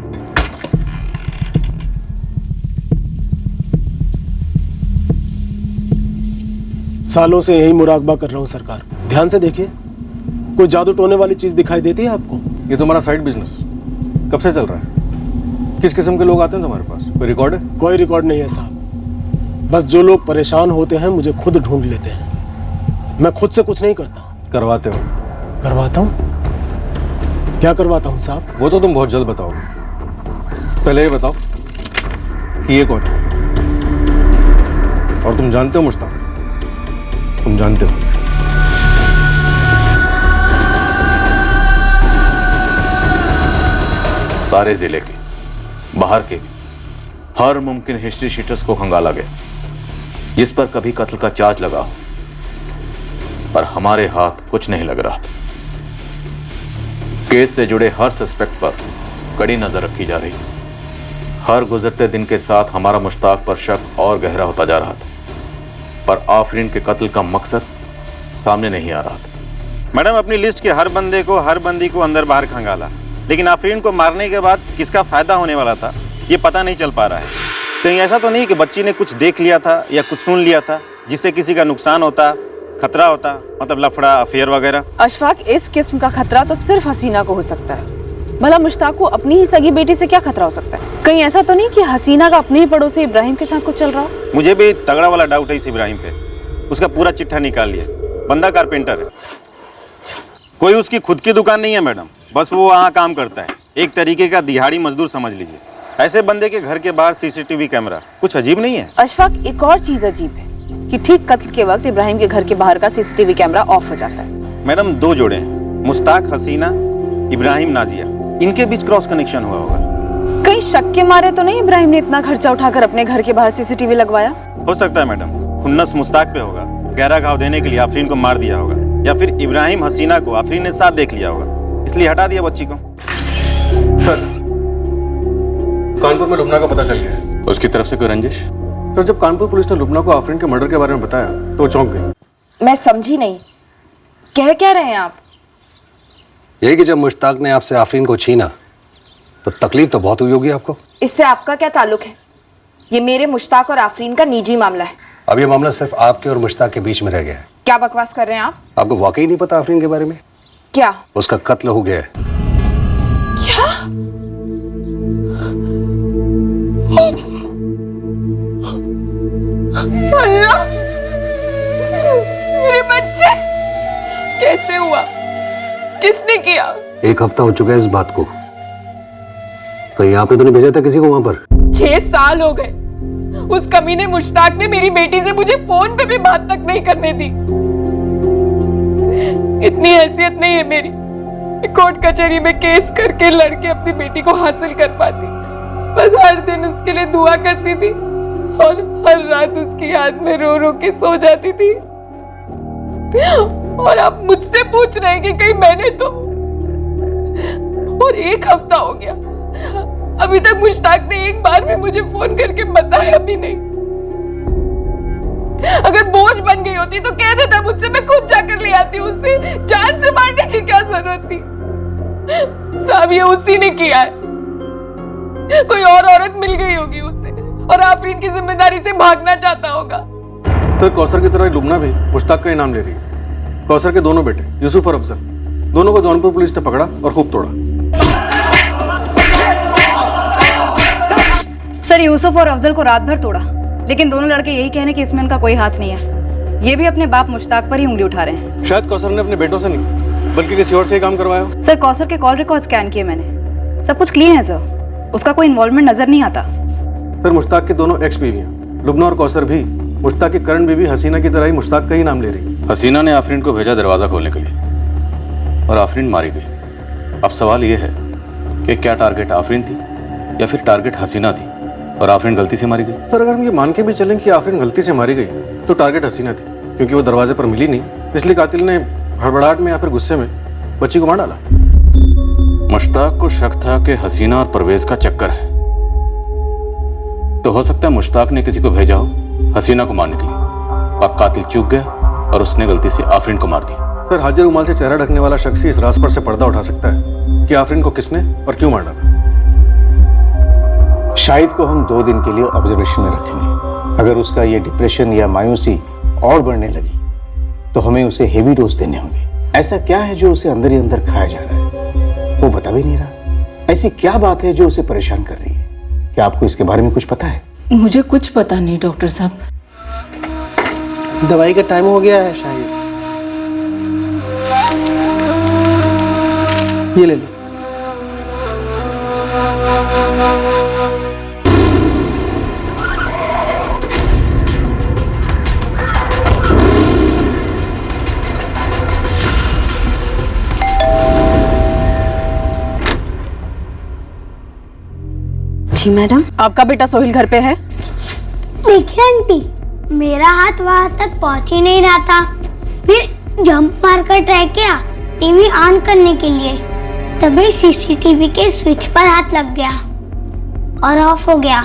सालों से यही मुराकबा कर रहा हूं सरकार। ध्यान से देखिए, कोई जादू टोने वाली चीज दिखाई देती है आपको? ये तुम्हारा साइड बिजनेस कब से चल रहा है? किस किस्म के लोग आते हैं तुम्हारे पास? कोई रिकॉर्ड है? कोई रिकॉर्ड नहीं है साहब। बस जो लोग परेशान होते हैं मुझे खुद ढूंढ लेते हैं। मैं खुद से कुछ नहीं करता। करवाते हो? करवाता हूँ। क्या करवाता हूँ साहब? वो तो तुम बहुत जल्द बताओगे। पहले ये बताओ कि ये कौन है? और तुम जानते हो मुश्ताक? तुम जानते हो? सारे जिले के, बाहर के भी हर मुमकिन हिस्ट्री शीटर्स को खंगाला गया जिस पर कभी कत्ल का चार्ज लगा हो, पर हमारे हाथ कुछ नहीं लग रहा था। केस से जुड़े हर सस्पेक्ट पर कड़ी नजर रखी जा रही। हर गुजरते दिन के साथ हमारा मुश्ताक पर शक और गहरा होता जा रहा था, पर आफरीन के कत्ल का मकसद सामने नहीं आ रहा था। मैडम, अपनी लिस्ट के हर बंदे को, हर बंदी को अंदर बाहर खंगाला, लेकिन आफरीन को मारने के बाद किसका फायदा होने वाला था ये पता नहीं चल पा रहा है। कहीं ऐसा तो नहीं कि बच्ची ने कुछ देख लिया था या कुछ सुन लिया था जिससे किसी का नुकसान होता, खतरा होता, मतलब लफड़ा, अफेयर वगैरह? अशफाक, इस किस्म का खतरा तो सिर्फ हसीना को हो सकता है। भला मुश्ताक को अपनी ही सगी बेटी से क्या खतरा हो सकता है? कहीं ऐसा तो नहीं कि हसीना का अपने ही पड़ोसी इब्राहिम के साथ कुछ चल रहा हो? मुझे भी तगड़ा वाला डाउट है इस इब्राहिम पे। उसका पूरा चिट्ठा निकाल लिया। बंदा कारपेंटर है, कोई उसकी खुद की दुकान नहीं है मैडम, बस वो वहाँ काम करता है। एक तरीके का दिहाड़ी मजदूर समझ लीजिए। ऐसे बंदे के घर के बाहर सीसीटीवी कैमरा कुछ अजीब नहीं है? अशफाक, एक और चीज अजीब है कि ठीक कत्ल के वक्त इब्राहिम के घर के बाहर का सीसीटीवी कैमरा ऑफ हो जाता है। मैडम, 2 जोड़े हैं, मुश्ताक हसीना, इब्राहिम नाजिया, इनके बीच क्रॉस कनेक्शन हुआ होगा। कहीं शक के मारे तो नहीं इब्राहिम ने इतना खर्चा उठाकर अपने घर के बाहर सीसीटीवी लगवाया? हो सकता है मैडम, खुन्नस मुश्ताक पे होगा, गहरा घाव देने के लिए आफरीन को मार दिया होगा, या फिर इब्राहिम हसीना को आफरीन ने साथ देख लिया होगा, इसलिए हटा दिया बच्ची को। सर, कानपुर में लुबना का पता चल गया है। उसकी तरफ से कोई रंजिश? सर, जब कानपुर पुलिस ने लुबना को आफरीन के मर्डर के बारे में बताया तो वो चौंक गई। मैं समझी नहीं, कह क्या रहे हैं आप? यही कि जब मुश्ताक ने आपसे आफरीन को छीना तो तकलीफ तो बहुत हुई होगी आपको। इससे आपका क्या ताल्लुक है? ये मेरे मुश्ताक और आफरीन का निजी मामला है। अब ये मामला सिर्फ आपके और मुश्ताक के बीच में रह गया है। क्या बकवास कर रहे हैं आप? आपको वाकई नहीं पता आफरीन के बारे में? क्या? उसका कत्ल हो गया है। क्या? अल्लाह, मेरे बच्चे कैसे हुआ? नहीं किया। 1 हफ्ता हो चुका है इस बात को। कहीं आपने तो नहीं भेजा था किसी को वहां पर? 6 साल हो गए। उस कमीने मुश्ताक ने मेरी बेटी से मुझे फोन पे भी बात तक नहीं करने दी। इतनी हैसियत नहीं है मेरी, कोर्ट कचहरी में केस करके लड़के अपनी बेटी को हासिल कर पाती। बस हर दिन उसके लिए दुआ करती थी और हर रात उसकी याद में रो रो के सो जाती थी। और आप मुझसे पूछ रहे हैं कि कहीं मैंने तो। और 1 हफ्ता हो गया, अभी तक मुश्ताक ने एक बार भी मुझे फोन करके बताया भी नहीं। अगर बोझ बन गई होती तो कह देता मुझसे, मैं खुद जाकर ले आती। उसे जान से मारने की क्या जरूरत थी? साहब ये उसी ने किया है। कोई और औरत मिल गई होगी उसे और आफरीन की जिम्मेदारी से भागना चाहता होगा। तो कौसर की तरह लुबना भी मुश्ताक का ही नाम ले रही है। कौसर के दोनों बेटे यूसुफ और अफजल, दोनों को जौनपुर पुलिस ने पकड़ा और खूब तोड़ा। सर, यूसुफ और अफजल को रात भर तोड़ा, लेकिन दोनों लड़के यही कहने कि इसमें उनका कोई हाथ नहीं है। ये भी अपने बाप मुश्ताक पर ही उंगली उठा रहे हैं। शायद कौसर ने अपने बेटों से नहीं बल्कि किसी और से ही काम करवाया हो। सर, कौसर के कॉल रिकॉर्ड स्कैन किए मैंने, सब कुछ क्लीन है सर। उसका कोई इन्वॉल्वमेंट नजर नहीं आता। सर, मुश्ताक की दोनों एक्स बीवियां लुबना और कौसर भी मुश्ताक की करण बीवी हसीना की तरह ही मुश्ताक का ही नाम ले रही है। हसीना ने आफरीन को भेजा दरवाजा खोलने के लिए और आफरीन मारी गई। अब सवाल यह है कि क्या टारगेट आफरीन थी या फिर टारगेट हसीना थी और आफरीन गलती से मारी गई? सर, अगर हम ये मान के भी चलें कि आफरीन गलती से मारी गई तो टारगेट हसीना थी, क्योंकि वो दरवाजे पर मिली नहीं, इसलिए कातिल ने हड़बड़ाहट में या फिर गुस्से में बच्ची को मार डाला। मुश्ताक को शक था कि हसीना और परवेज का चक्कर है, तो हो सकता है मुश्ताक ने किसी को भेजा हो हसीना को मारने के लिए और कातिल चूक गया और उसने गलती से आफरीन को मार दिया। सर, हाजिर रुमाल से चेहरा ढकने वाला शख्स ही इस राज पर से पर्दा उठा सकता है कि आफरीन को किसने और क्यों मार डाला। शाहिद को हम 2 दिन के लिए ऑब्जर्वेशन में रखेंगे। अगर उसका ये डिप्रेशन या मायूसी और बढ़ने लगी तो हमें उसे हेवी डोज देने होंगे। ऐसा क्या है जो उसे अंदर ही अंदर खाया जा रहा है, वो बता भी नहीं रहा। ऐसी क्या बात है जो उसे परेशान कर रही है? क्या आपको इसके बारे में कुछ पता है? मुझे कुछ पता नहीं डॉक्टर साहब। दवाई का टाइम हो गया है शायद। ये ले लो। जी मैडम। आपका बेटा सोहिल घर पे है? देखिए आंटी, मेरा हाथ वहां तक पहुंच ही नहीं रहा था। फिर जंप मारकर ट्राई किया टीवी ऑन करने के लिए, तभी सीसीटीवी के स्विच पर हाथ लग गया और ऑफ हो गया।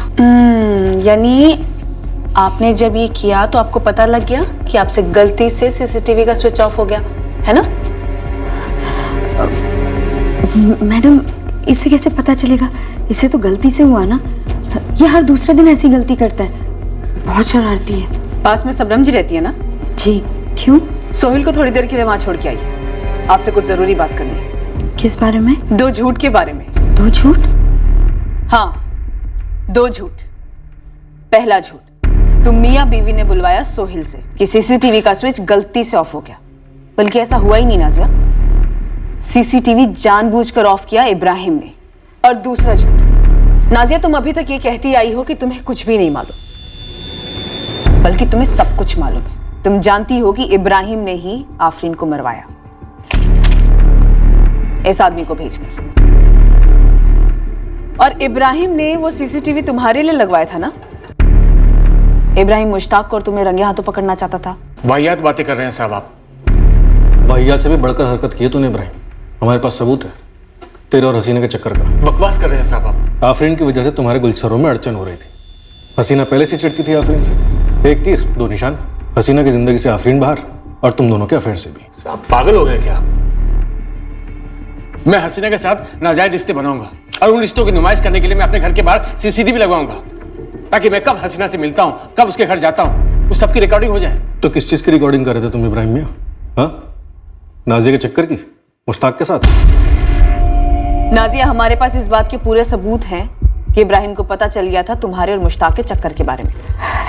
यानी आपने जब ये किया तो आपको पता लग गया कि आपसे गलती से सीसीटीवी का स्विच ऑफ हो गया, है ना? मैडम, इसे कैसे पता चलेगा? इसे तो गलती से हुआ ना। ये हर दूसरे दिन ऐसी गलती करता है, बहुत शरारती है। पास में सबरम जी रहती है ना? जी। क्यों? सोहिल को थोड़ी देर के लिए वहां छोड़ के आइए, आपसे कुछ जरूरी बात करनी है। किस बारे में? 2 झूठ के बारे में। 2 झूठ? हाँ, 2 झूठ। पहला झूठ, तुम मियां बीवी ने बुलवाया सोहिल से कि सीसीटीवी का स्विच गलती से ऑफ हो गया, बल्कि ऐसा हुआ ही नहीं नाजिया। सीसीटीवी जानबूझकर ऑफ किया इब्राहिम ने। और दूसरा झूठ, नाजिया तुम अभी तक ये कहती आई हो कि तुम्हें कुछ भी नहीं मालूम, बल्कि तुम्हें सब कुछ मालूम है। तुम जानती हो कि इब्राहिम ने ही आफरीन को मरवाया, इस आदमी को भेजकर। और इब्राहिम ने वो सीसीटीवी तुम्हारे लिए लगवाया था ना? इब्राहिम मुश्ताक और तुम्हें रंगे हाथों पकड़ना चाहता था। वाहियात बातें कर रहे हैं साहब आप। वाहियात से भी बढ़कर हरकत की है तूने इब्राहिम, हमारे पास सबूत है तेरे और हसीना के चक्कर का। बकवास कर रहे हैं साहब आप। आफरीन की वजह से तुम्हारे गुलशरों में अड़चन हो रही थी। हसीना पहले से चिढ़ती थी आफरीन से। 1 तीर 2 निशान। हसीना की जिंदगी से आफरीन बाहर और तुम दोनों के अफेयर से भी। आप पागल हो गए क्या? मैं हसीना के साथ नाजायज रिश्ते बनाऊंगा और उन रिश्तों की नुमाइश करने के लिए मैं अपने घर के बाहर सीसीटीवी लगवाऊंगा, ताकि मैं कब हसीना से मिलता हूं, कब उसके घर जाता हूं, उस सबकी रिकॉर्डिंग हो जाए। तो किस चीज की रिकॉर्डिंग कर रहे थे तुम इब्राहिम मियां? हाँ, नाजिया के चक्कर की, मुश्ताक के साथ? नाजिया, हमारे पास इस बात के पूरे सबूत हैं कि इब्राहिम को पता चल गया था तुम्हारे और मुश्ताक के चक्कर के बारे में।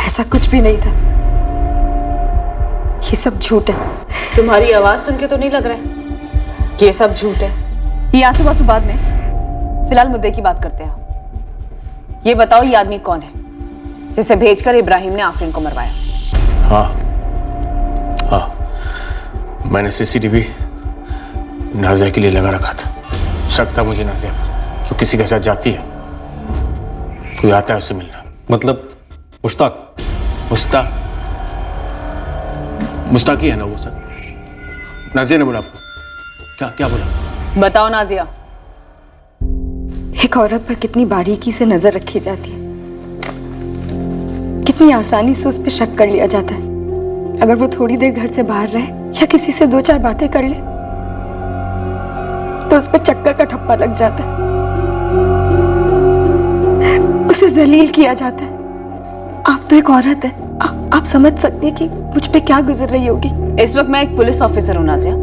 ऐसा कुछ भी नहीं था, ये सब झूठ है। तुम्हारी आवाज सुन के तो नहीं लग रहा है। ये सब झूठ है। ये आंसू वासू बाद में, फिलहाल मुद्दे की बात करते हैं। ये बताओ ये आदमी कौन है जिसे भेजकर इब्राहिम ने आफरीन को मरवाया? हाँ हाँ, मैंने सीसीटीवी नाजिया के लिए लगा रखा था। शक था मुझे नाजिया पर, क्यों किसी के साथ जाती है, कोई आता है उससे मिलना। मतलब मुश्ताक? मुश्ताक ही है ना वो सर? नाजिया ने बोला आपको? क्या बोला? बताओ नाजिया। एक औरत पर कितनी बारीकी से नजर रखी जाती है, कितनी आसानी से उस पर शक कर लिया जाता है। अगर वो थोड़ी देर घर से बाहर रहे या किसी से 2-4 बातें कर ले तो उस पर चक्कर का ठप्पा लग जाता है, उसे जलील किया जाता है। आप तो एक औरत है, आप समझ सकती हैं कि मुझ पे क्या गुजर रही होगी। इस वक्त मैं एक पुलिस ऑफिसर हूं नाजिया,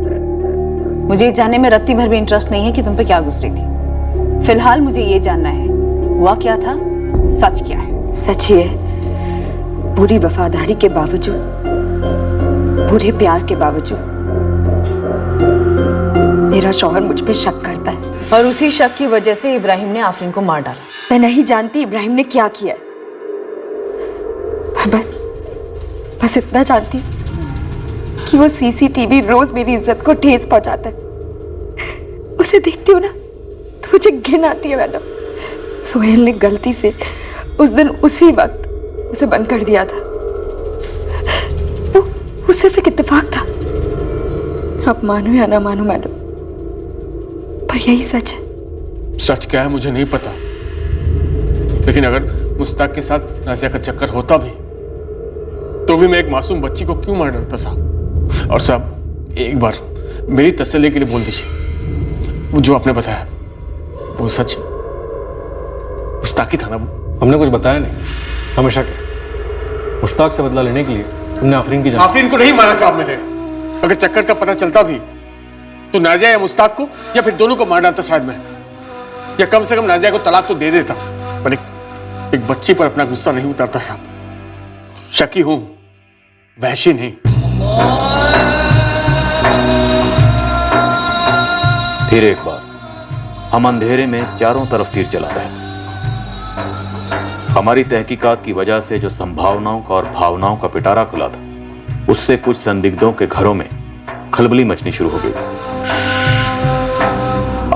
मुझे ये जानने में रत्ती भर भी इंटरेस्ट नहीं है कि तुम पे क्या गुजरी थी। फिलहाल मुझे ये जानना है हुआ क्या था, सच क्या है? सच ये है, पूरी वफादारी के बावजूद, पूरे प्यार के बावजूद मेरा शौहर मुझ पे शक करता है, और उसी शक की वजह से इब्राहिम ने आफरीन को मार डाला। मैं नहीं जानती इब्राहिम ने क्या किया है, पर बस इतना जानती हूँ कि वो सीसीटीवी रोज मेरी इज्जत को ठेस पहुंचाता है। उसे देखती हूँ ना तो मुझे घिन आती है। मैडम, सोहेल ने गलती से उस दिन उसी वक्त उसे बंद कर दिया था। वो सिर्फ एक इत्तेफाक था। आप मानो या ना मानो मैडम, पर यही सच है। सच क्या है मुझे नहीं पता, लेकिन अगर मुश्ताक के साथ नाजिया का चक्कर होता भी तो भी मैं एक मासूम बच्ची को क्यों मार डालता साहब? और साहब एक बार मेरी तसल्ली के लिए बोल दीजिए, वो जो आपने बताया वो सच मुश्ताक ही था ना? हमने कुछ बताया नहीं, हमेशा क्या मुश्ताक से बदला लेने के लिए तुमने आफरीन की जान। आफरीन को नहीं मारा साहब मैंने। अगर चक्कर का पता चलता भी तो नाजिया या मुश्ताक को या फिर दोनों को मार डालता शायद मैं, या कम से कम नाजिया को तलाक तो दे देता, पर एक बच्ची पर अपना गुस्सा नहीं उतारता साहब। शकी हूं, वहशी नहीं। फिर एक बार हम अंधेरे में चारों तरफ तीर चला रहे थे। हमारी तहकीकात की वजह से जो संभावनाओं का और भावनाओं का पिटारा खुला था, उससे कुछ संदिग्धों के घरों में खलबली मचनी शुरू हो गई थी।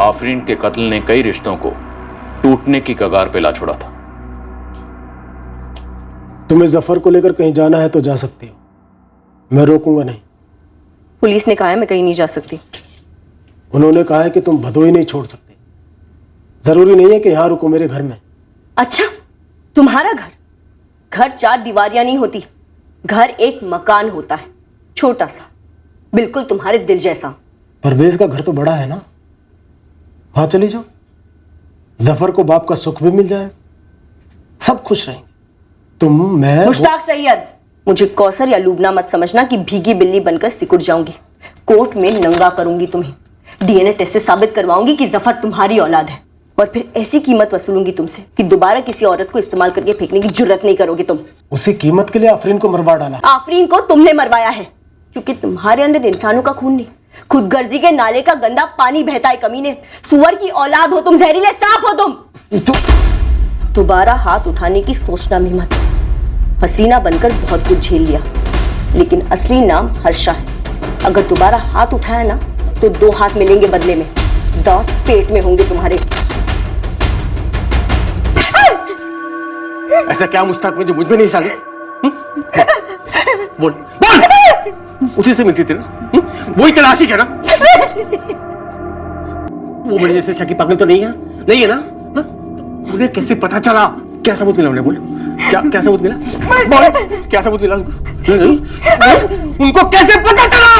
आफरीन के कत्ल ने कई रिश्तों को टूटने की कगार पे ला छोड़ा था। तुम्हें जफर को लेकर कहीं जाना है तो जा सकती हो, मैं रोकूंगा नहीं। पुलिस ने कहा है मैं कहीं नहीं जा सकती। उन्होंने कहा है कि तुम भदोई नहीं छोड़ सकते। जरूरी नहीं है कि यहां रुको, मेरे घर में। अच्छा, तुम्हारा घर? घर 4 दीवारियां नहीं होती, घर एक मकान होता है, छोटा सा, बिल्कुल तुम्हारे दिल जैसा। परवेज का घर तो बड़ा है ना, वहां चली जाओ। जफर को बाप का सुख भी मिल जाए, सब खुश रहेंगे। तुम, मैं, मुश्ताक सैयद, मुझे कौसर या लूबना मत समझना कि भीगी बिल्ली बनकर सिकुड़ जाऊंगी। कोर्ट में नंगा करूंगी तुम्हें, डीएनए टेस्ट से साबित करवाऊंगी कि जफर तुम्हारी औलाद है, और फिर ऐसी कीमत वसूलूंगी तुमसे कि दोबारा किसी औरत को इस्तेमाल करके फेंकने की जुर्रत नहीं करोगे तुम। उसी कीमत के लिए आफरीन को मरवा डाला? आफरीन को तुमने मरवाया है, क्योंकि तुम्हारे अंदर इंसानों का खून नहीं, खुदगर्जी के नाले का गंदा पानी बहता है। कमीने, सुअर की औलाद हो तुम, जहरीले सांप हो तुम। दोबारा हाथ उठाने की सोचना भी मत। हसीना बनकर बहुत कुछ झेल लिया, लेकिन असली नाम हर्षा है। अगर दोबारा हाथ उठाया ना तो 2 हाथ मिलेंगे बदले में, दांत पेट में होंगे तुम्हारे। ऐसा क्या मुश्ताक में जो मुझ में नहीं साले? बोल बोल, उसी से मिलती थी ना? वही तलाशी है ना? वो मेरे जैसे शकी पागल तो नहीं है, नहीं है ना? मुझे कैसे पता चला? क्या सबूत मिला उन्हें? बोल, क्या सबूत मिला? बोल, क्या सबूत मिला उनको? उनको कैसे पता चला?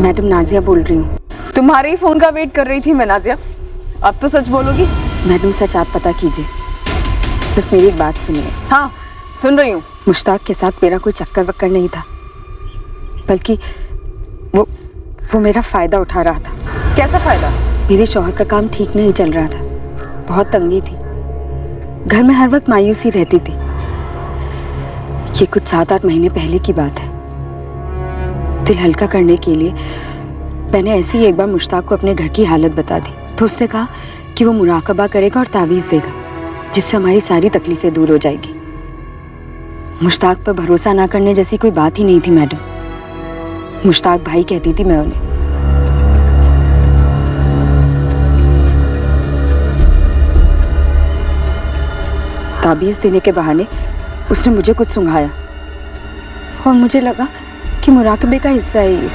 मैडम नाजिया बोल रही हूँ। तुम्हारे ही फोन का वेट कर रही थी मैं नाजिया, अब तो सच बोलोगी? मैडम सच आप पता कीजिए, बस मेरी एक बात सुनिए। हाँ सुन रही हूँ। मुश्ताक के साथ मेरा कोई चक्कर वक्कर नहीं था, बल्कि वो मेरा फायदा उठा रहा था। कैसा फायदा? मेरे शौहर का काम ठीक नहीं चल रहा था, बहुत तंगी थी, घर में हर वक्त मायूसी रहती थी। ये कुछ 7-8 महीने पहले की बात है। दिल हल्का करने के लिए मैंने ऐसे ही एक बार मुश्ताक को अपने घर की हालत बता दी, तो उसने कहा कि वो मुराकबा करेगा और तावीज़ देगा, जिससे हमारी सारी तकलीफें दूर हो जाएगी। मुश्ताक पर भरोसा ना करने जैसी कोई बात ही नहीं थी मैडम। मुश्ताक भाई कहती थी मैं उन्हें। ताबीज़ देने के बहाने उसने मुझे कुछ सुंघाया और मुझे लगा कि मुराकबे का हिस्सा है ये।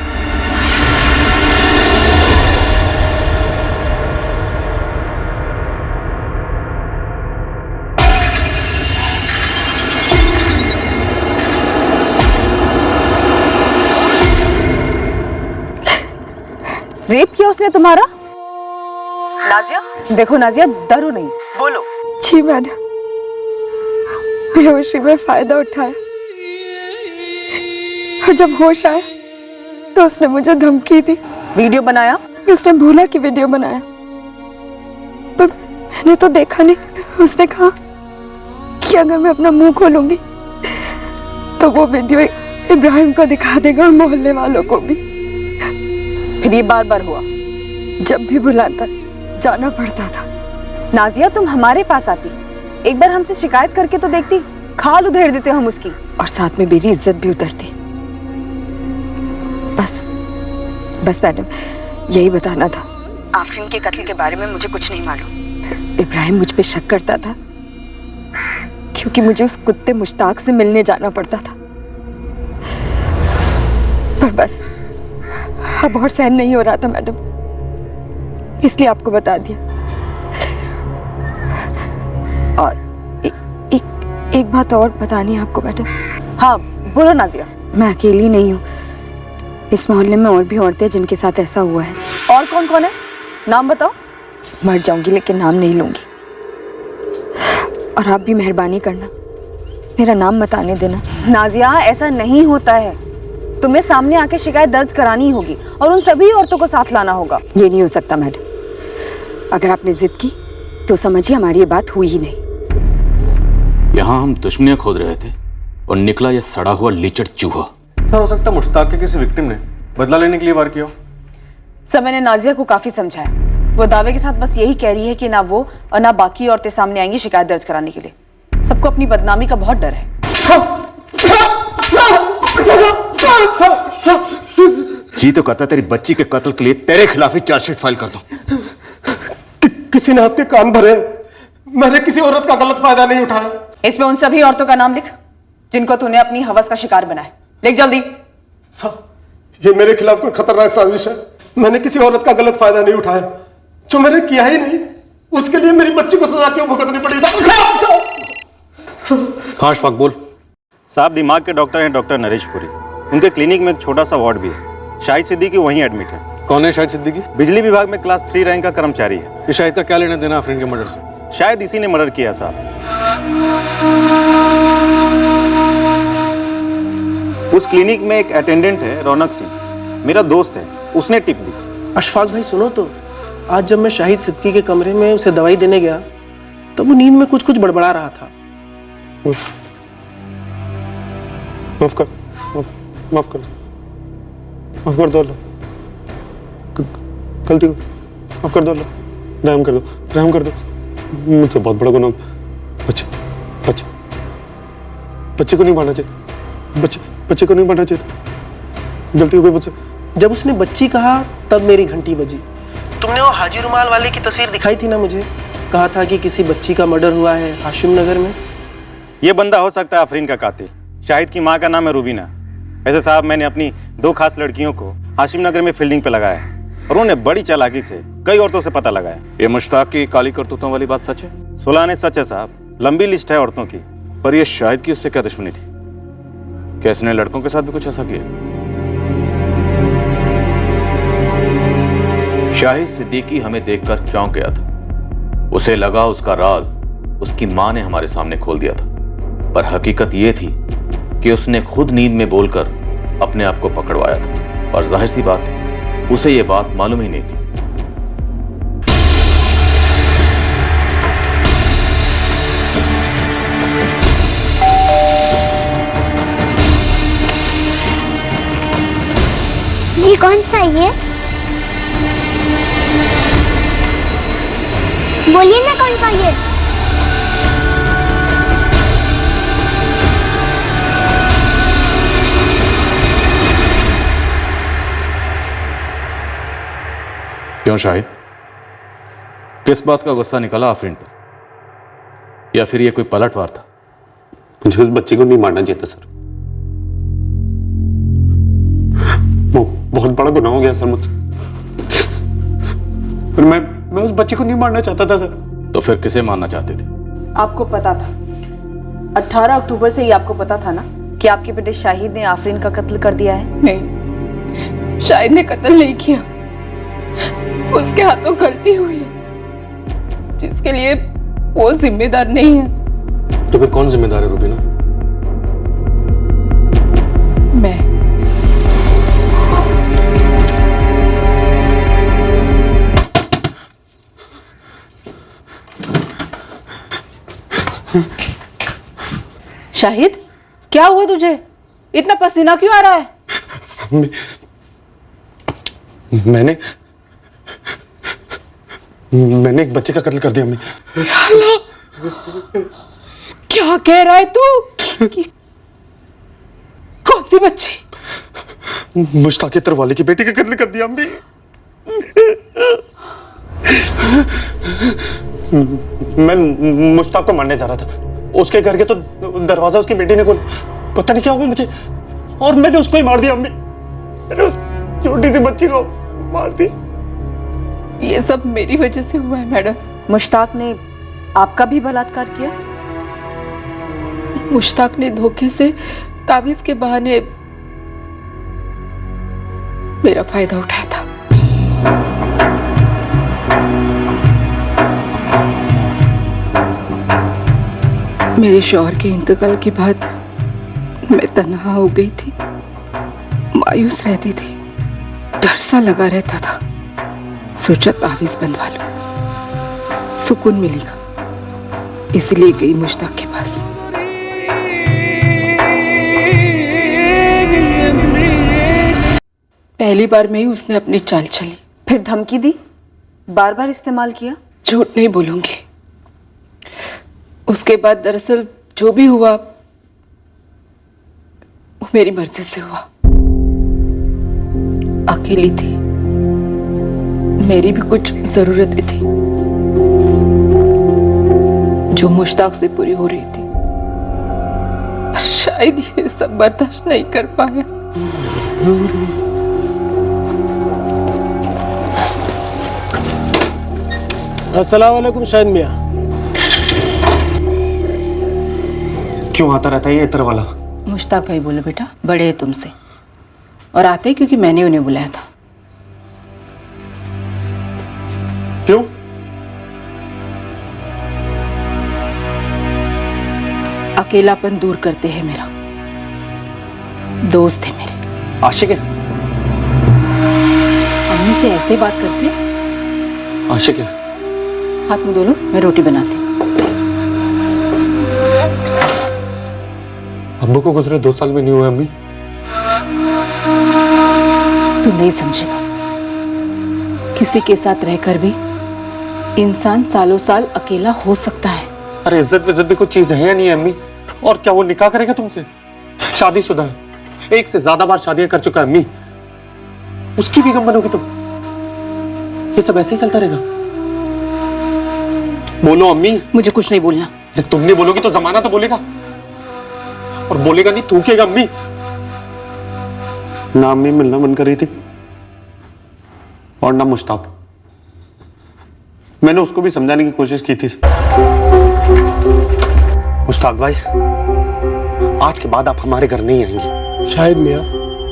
रेप किया उसने तुम्हारा? नाजिया, देखो नाजिया, डरो नहीं, बोलो। जी मैडम, बेहोशी में फायदा उठाया और जब होश आया तो उसने मुझे धमकी दी। वीडियो बनाया? उसने बोला कि वीडियो बनाया, पर मैंने तो देखा नहीं। उसने कहा कि अगर मैं अपना मुंह खोलूंगी तो वो वीडियो इब्राहिम को दिखा देगा और मोहल्ले वालों को भी। फिर ये बार बार हुआ? जब भी बुलाता जाना पड़ता था। नाजिया, तुम हमारे पास आती, एक बार हमसे शिकायत करके तो देखती, खाल उधेड़ देते हम उसकी, और साथ में मेरी इज्जत भी उतरती। बस मैडम, यही बताना था। आफरीन के कत्ल के बारे में मुझे कुछ नहीं मालूम। इब्राहिम मुझ पे शक करता था क्योंकि मुझे उस कुत्ते मुश्ताक से मिलने जाना पड़ता था, पर बस अब और सहन नहीं हो रहा था मैडम, इसलिए आपको बता दिया। और एक बात और बतानी है आपको मैडम। हाँ बोलो नाजिया। मैं अकेली नहीं हूँ, इस मोहल्ले में और भी औरतें जिनके साथ ऐसा हुआ है। और कौन कौन है? नाम बताओ। मर जाऊंगी लेकिन नाम नहीं लूंगी, और आप भी मेहरबानी करना, मेरा नाम मत आने देना। नाजिया, ऐसा नहीं होता है, तुम्हें सामने आके शिकायत दर्ज करानी होगी और उन सभी औरतों को साथ लाना होगा। ये नहीं हो सकता मैडम, अगर आपने जिद की तो समझिए हमारी ये बात हुई ही नहीं। यहाँ हम दुश्मनियां खोद रहे थे और निकला ये सड़ा हुआ लीचड़ चूहा। सर, हो सकता है मुश्ताक के किसी विक्टिम ने बदला लेने के लिए वार किया। समय ने नाजिया को काफी समझाया, वो दावे के साथ बस यही कह रही है कि ना वो और ना बाकी औरतें सामने आएंगी शिकायत दर्ज कराने के लिए। सबको अपनी बदनामी का बहुत डर है। जी तो कहता तेरी बच्ची के कत्ल के लिए तेरे खिलाफ ही चार्जशीट फाइल कर दूं। किसी ने आपके कान भरे, मैंने किसी औरत का गलत फायदा नहीं उठाया। इसमें उन सभी औरतों का नाम लिख जिनको तूने अपनी हवस का शिकार बनाया। लिख जल्दी। ये मेरे खिलाफ कोई खतरनाक साजिश है। मैंने किसी औरत का गलत फायदा नहीं उठाया, जो मैंने किया ही नहीं उसके लिए मेरी बच्ची को सजा क्यों भुगतनी पड़ी? हाँ अशफाक बोल। साहब दिमाग के डॉक्टर हैं डॉक्टर नरेश पुरी, उनके क्लिनिक में एक छोटा सा वार्ड भी है। शाहिद सिद्दीकी वहीं एडमिट है। कौन है शाहिद सिद्दीकी? बिजली विभाग में क्लास 3 रैंक का कर्मचारी है। ये शाहिद का क्या लेना देना आफरीन के मर्डर से? शायद इसी ने मर्डर किया साहब। उस क्लिनिक में एक अटेंडेंट है रौनक सिंह, मेरा दोस्त है, उसने टिप दी। अशफाक भाई सुनो तो, आज जब मैं शाहिद सिद्दीकी के कमरे में उसे दवाई देने गया तो वो नींद में कुछ कुछ बड़बड़ा रहा था। माफ कर दो अल्लाह, गलती को माफ कर दो अल्लाह, रहम कर दो, मुझसे बहुत बड़ा गुनाह। बच्चे को नहीं मारना चाहिए, बच्चे को नहीं मारना चाहिए, गलती हो गई मुझसे। जब उसने बच्ची कहा तब मेरी घंटी बजी। तुमने वो हाजी रुमाल वाले की तस्वीर दिखाई थी ना मुझे, कहा था कि किसी बच्ची का मर्डर हुआ है हाशिम नगर में। ये बंदा हो सकता है आफरीन का कातिल। शाहिद की माँ का नाम है रूबीना। ऐसे साहब मैंने अपनी 2 खास लड़कियों को हाशिम नगर में फील्डिंग पे लगाया और उन्होंने बड़ी चालाकी से कई औरतों से पता लगाया। ये मुश्ताक की काली करतूतों वाली बात सच है? 16 ने सच है साहब, लंबी लिस्ट है औरतों की। पर ये शाहिद की उससे क्या दुश्मनी थी? क्या इसने लड़कों के साथ भी कुछ ऐसा किया? शाहिद सिद्दीकी हमें देखकर चौंक गया था। उसे लगा उसका राज उसकी मां ने हमारे सामने खोल दिया था, पर हकीकत यह थी कि उसने खुद नींद में बोलकर अपने आप को पकड़वाया था। और जाहिर सी बात है उसे यह बात मालूम ही नहीं थी। ये कौन सा है? बोलिए ना कौन सा ये? क्यों शाहिद, किस बात का गुस्सा निकला आफरीन पर? या फिर यह कोई पलटवार था? मुझे उस बच्चे को नहीं मारना चाहिए सर। वो बहुत बड़ा गुनाह हो गया सर मुझसे। पर मैं उस बच्चे को नहीं मारना चाहता था सर। तो फिर किसे मारना चाहते थे? आपको पता था, 18 अक्टूबर से ही आपको पता था ना कि आपके बेटे शाहिद ने आफरीन का कत्ल कर दिया है? नहीं, शाहिद ने कत्ल नहीं किया, उसके हाथों गलती हुई है जिसके लिए वो जिम्मेदार नहीं है। तो फिर कौन जिम्मेदार है रुबीना? मैं। शाहिद, क्या हुआ तुझे? इतना पसीना क्यों आ रहा है? मैंने एक बच्चे का कत्ल कर दिया। क्या कह रहा है तू? कौन सी बच्ची? मुश्ताक के तरवाले की बेटी का कत्ल कर दिया अम्मी। मैं मुश्ताक को मारने जा रहा था, उसके घर के तो दरवाजा उसकी बेटी ने खोला। पता नहीं क्या हुआ मुझे, और मैंने उसको ही मार दिया अम्मी। मैंने उस छोटी सी बच्ची को मार दी। ये सब मेरी वजह से हुआ है मैडम। मुश्ताक ने आपका भी बलात्कार किया? मुश्ताक ने धोखे से ताबीज के बहाने मेरा फायदा उठाया था। मेरे शौहर के इंतकाल के बाद मैं तन्हा हो गई थी, मायूस रहती थी, डर सा लगा रहता था। सोचा तावीज बंधवा लो, सुकून मिलेगा, इसलिए गई मुश्ताक के पास। पहली बार में ही उसने अपनी चाल चली। फिर धमकी दी, बार बार इस्तेमाल किया? झूठ नहीं बोलूंगी, उसके बाद दरअसल जो भी हुआ वो मेरी मर्जी से हुआ। अकेली थी, मेरी भी कुछ जरूरतें थी जो मुश्ताक से पूरी हो रही थी, पर शायद ये सब बर्दाश्त नहीं कर पाया। अस्सलाम वालेकुम शाहिद मियां। क्यों आता रहता है ये इतर वाला? मुश्ताक भाई बोलो बेटा, बड़े हैं तुमसे, और आते क्योंकि मैंने उन्हें बुलाया था। क्यों? अकेलापन दूर करते हैं मेरा। दोस्त है मेरे। आशिक है? अम्मी से ऐसे बात करते हैं? आशिक है? हाथ मुंह धो लो, मैं रोटी बनाती हूँ। अब्बू को गुजरे 2 साल में नहीं हुए अम्मी। तू नहीं समझेगा, किसी के साथ रहकर भी इंसान सालों साल अकेला हो सकता है। अरे इज्जत विज्जत भी कुछ चीज है या नहीं है अम्मी? और क्या वो निकाह करेगा तुमसे? शादीशुदा है, 1 से ज्यादा बार शादियां कर चुका है अम्मी, उसकी भी गम बनोगी तुम? ये सब ऐसे ही चलता रहेगा? बोलो अम्मी। मुझे कुछ नहीं बोलना। तुम नहीं बोलोगी तो जमाना तो बोलेगा, और बोलेगा नहीं थूकेगा अम्मी। ना अम्मी मिलना मन कर रही थी, और ना मुश्ताक। मैंने उसको भी समझाने की कोशिश की थी। मुश्ताक भाई, आज के बाद आप हमारे घर नहीं आएंगे। शाहिद मियां,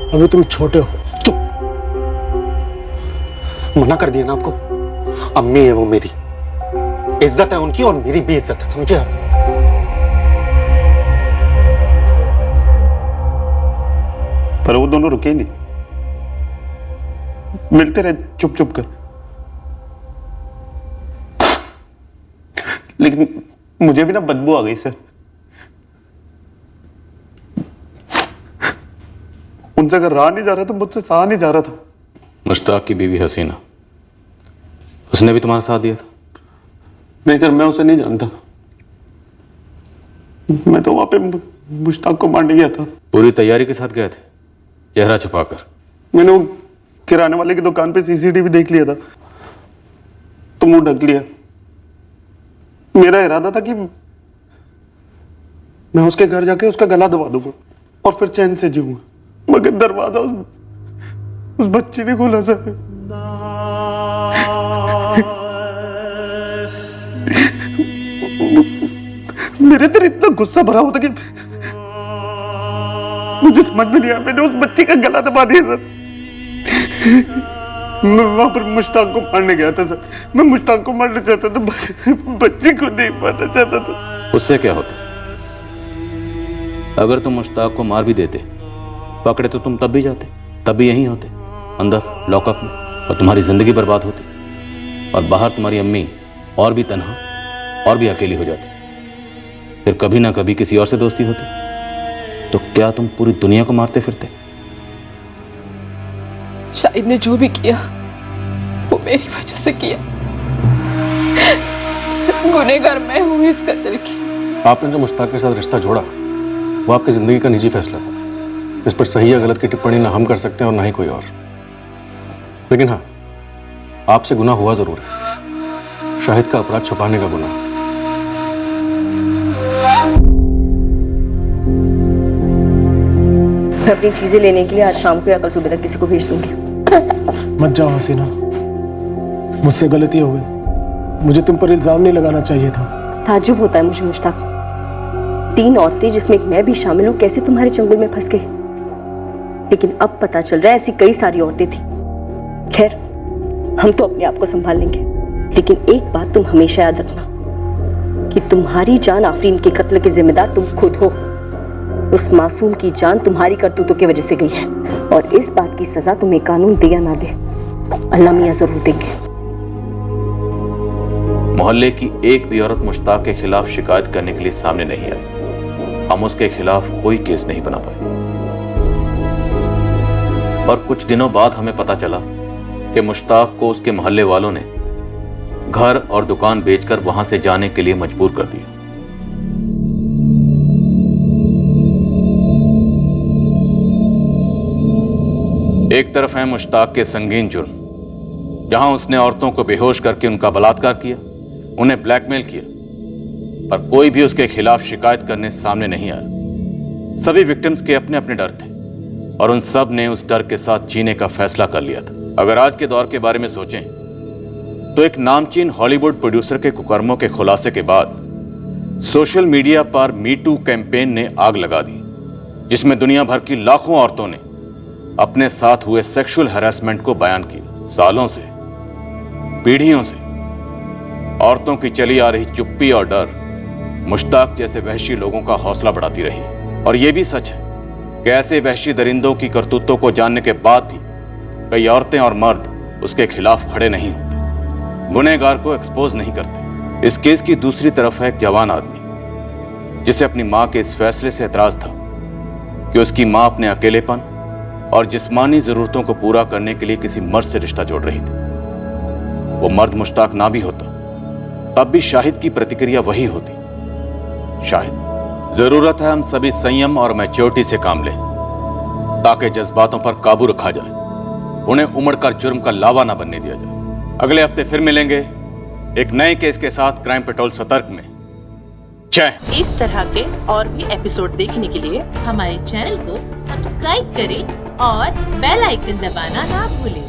अभी तुम छोटे हो। चुप, मना कर दिया ना आपको। अम्मी है वो मेरी, इज्जत है उनकी और मेरी भी इज्जत है, समझे आप? पर वो दोनों रुके नहीं। मिलते रहे चुप चुप कर, लेकिन मुझे भी ना बदबू आ गई सर। उनसे अगर रहा नहीं जा रहा तो मुझसे सहा नहीं जा रहा था। मुश्ताक की बीवी हसीना, उसने भी तुम्हारा साथ दिया था? नहीं सर, मैं उसे नहीं जानता। मैं तो वहां पे मुश्ताक को मारने गया था। पूरी तैयारी के साथ गए थे, चेहरा छुपाकर? मैंने वो किराने वाले की दुकान पे सीसीटीवी देख लिया था तो मुंह ढक लिया। मेरा इरादा था कि मैं उसके घर जाके उसका गला दबा दूंगा और फिर चैन से जीऊंगा, मगर दरवाजा उस बच्ची ने खोला सर। मेरे अंदर इतना गुस्सा भरा होता कि मुझे समझ में नहीं आया, मैंने उस बच्ची का गला दबा दिया सर। मैं वहां पर मुश्ताक को मारने गया था सर। मैं मुश्ताक को मारना चाहता था, बच्ची को नहीं मारना चाहता था। उससे क्या होता? अगर तुम मुश्ताक को मार भी देते, पकड़े तो तुम तब भी जाते, तब भी यहीं होते अंदर लॉकअप में, और तुम्हारी जिंदगी बर्बाद होती, और बाहर तुम्हारी अम्मी और भी तन्हा और भी अकेली हो जाती। फिर कभी ना कभी किसी और से दोस्ती होती, तो क्या तुम पूरी दुनिया को मारते फिरते? शाहिद ने जो भी किया वो मेरी वजह से किया। गुनहगार मैं हूं इस कत्ल की। आपने जो मुश्ताक के साथ रिश्ता जोड़ा वो आपकी जिंदगी का निजी फैसला था। इस पर सही या गलत की टिप्पणी ना हम कर सकते हैं और ना ही कोई और। लेकिन हाँ, आपसे गुनाह हुआ जरूर है, शाहिद का अपराध छुपाने का गुनाह। मैं अपनी चीजें लेने के लिए आज शाम को या कल सुबह तक किसी को भेज दूंगी। मत जाओ हसीना, मुझसे गलती हो गई। मुझे तुम पर इल्जाम नहीं लगाना चाहिए था। ताज्जुब होता है मुझे मुश्ताक, 3 औरतें जिसमें एक मैं भी शामिल हूँ कैसे तुम्हारे चंगुल में फंस गई। लेकिन अब पता चल रहा है ऐसी कई सारी औरतें थी। खैर, हम तो अपने आप को संभाल लेंगे, लेकिन एक बात तुम हमेशा याद रखना कि तुम्हारी जान आफरीन के कत्ल के जिम्मेदार तुम खुद हो। उस मासूम की जान तुम्हारी करतूतों की वजह से गई है, और इस बात की सजा तुम्हें कानून दे या ना दे, अल्लाह मियां जरूर देंगे। मोहल्ले की एक भी औरत मुश्ताक के खिलाफ शिकायत करने के लिए सामने नहीं आई। हम उसके खिलाफ कोई केस नहीं बना पाए, और कुछ दिनों बाद हमें पता चला कि मुश्ताक को उसके मोहल्ले वालों ने घर और दुकान बेचकर वहां से जाने के लिए मजबूर कर दिया। एक तरफ है मुश्ताक के संगीन जुर्म, जहां उसने औरतों को बेहोश करके उनका बलात्कार किया, उन्हें ब्लैकमेल किया, पर कोई भी उसके खिलाफ शिकायत करने सामने नहीं आया। सभी विक्टिम्स के अपने अपने डर थे, और उन सब ने उस डर के साथ जीने का फैसला कर लिया था। अगर आज के दौर के बारे में सोचें तो एक नामचीन हॉलीवुड प्रोड्यूसर के कुकर्मों के खुलासे के बाद सोशल मीडिया पर मी टू कैंपेन ने आग लगा दी, जिसमें दुनिया भर की लाखों औरतों ने अपने साथ हुए सेक्सुअल हैरेसमेंट को बयान किया। सालों से, पीढ़ियों से औरतों की चली आ रही चुप्पी और डर मुश्ताक जैसे वहशी लोगों का हौसला बढ़ाती रही। और यह भी सच है कि ऐसे वहशी दरिंदों की करतूतों को जानने के बाद भी कई औरतें और मर्द उसके खिलाफ खड़े नहीं होते, गुनहगार को एक्सपोज नहीं करते। इस केस की दूसरी तरफ है एक जवान आदमी, जिसे अपनी मां के इस फैसले से एतराज था कि उसकी मां अपने अकेलेपन और जिस्मानी जरूरतों को पूरा करने के लिए किसी मर्द से रिश्ता जोड़ रही थी। वो मर्द मुश्ताक ना भी होता तब भी शाहिद की प्रतिक्रिया वही होती। शाहिद, जरूरत है हम सभी संयम और मैच्योरिटी से काम लें, ताकि जज्बातों पर काबू रखा जाए, उन्हें उमड़कर जुर्म का लावा ना बनने दिया जाए। अगले हफ्ते फिर मिलेंगे एक नए केस के साथ क्राइम पेट्रोल सतर्क में। जय। इस तरह के और भी एपिसोड देखने के लिए हमारे चैनल को सब्सक्राइब करें और बेल आइकन दबाना ना भूलें।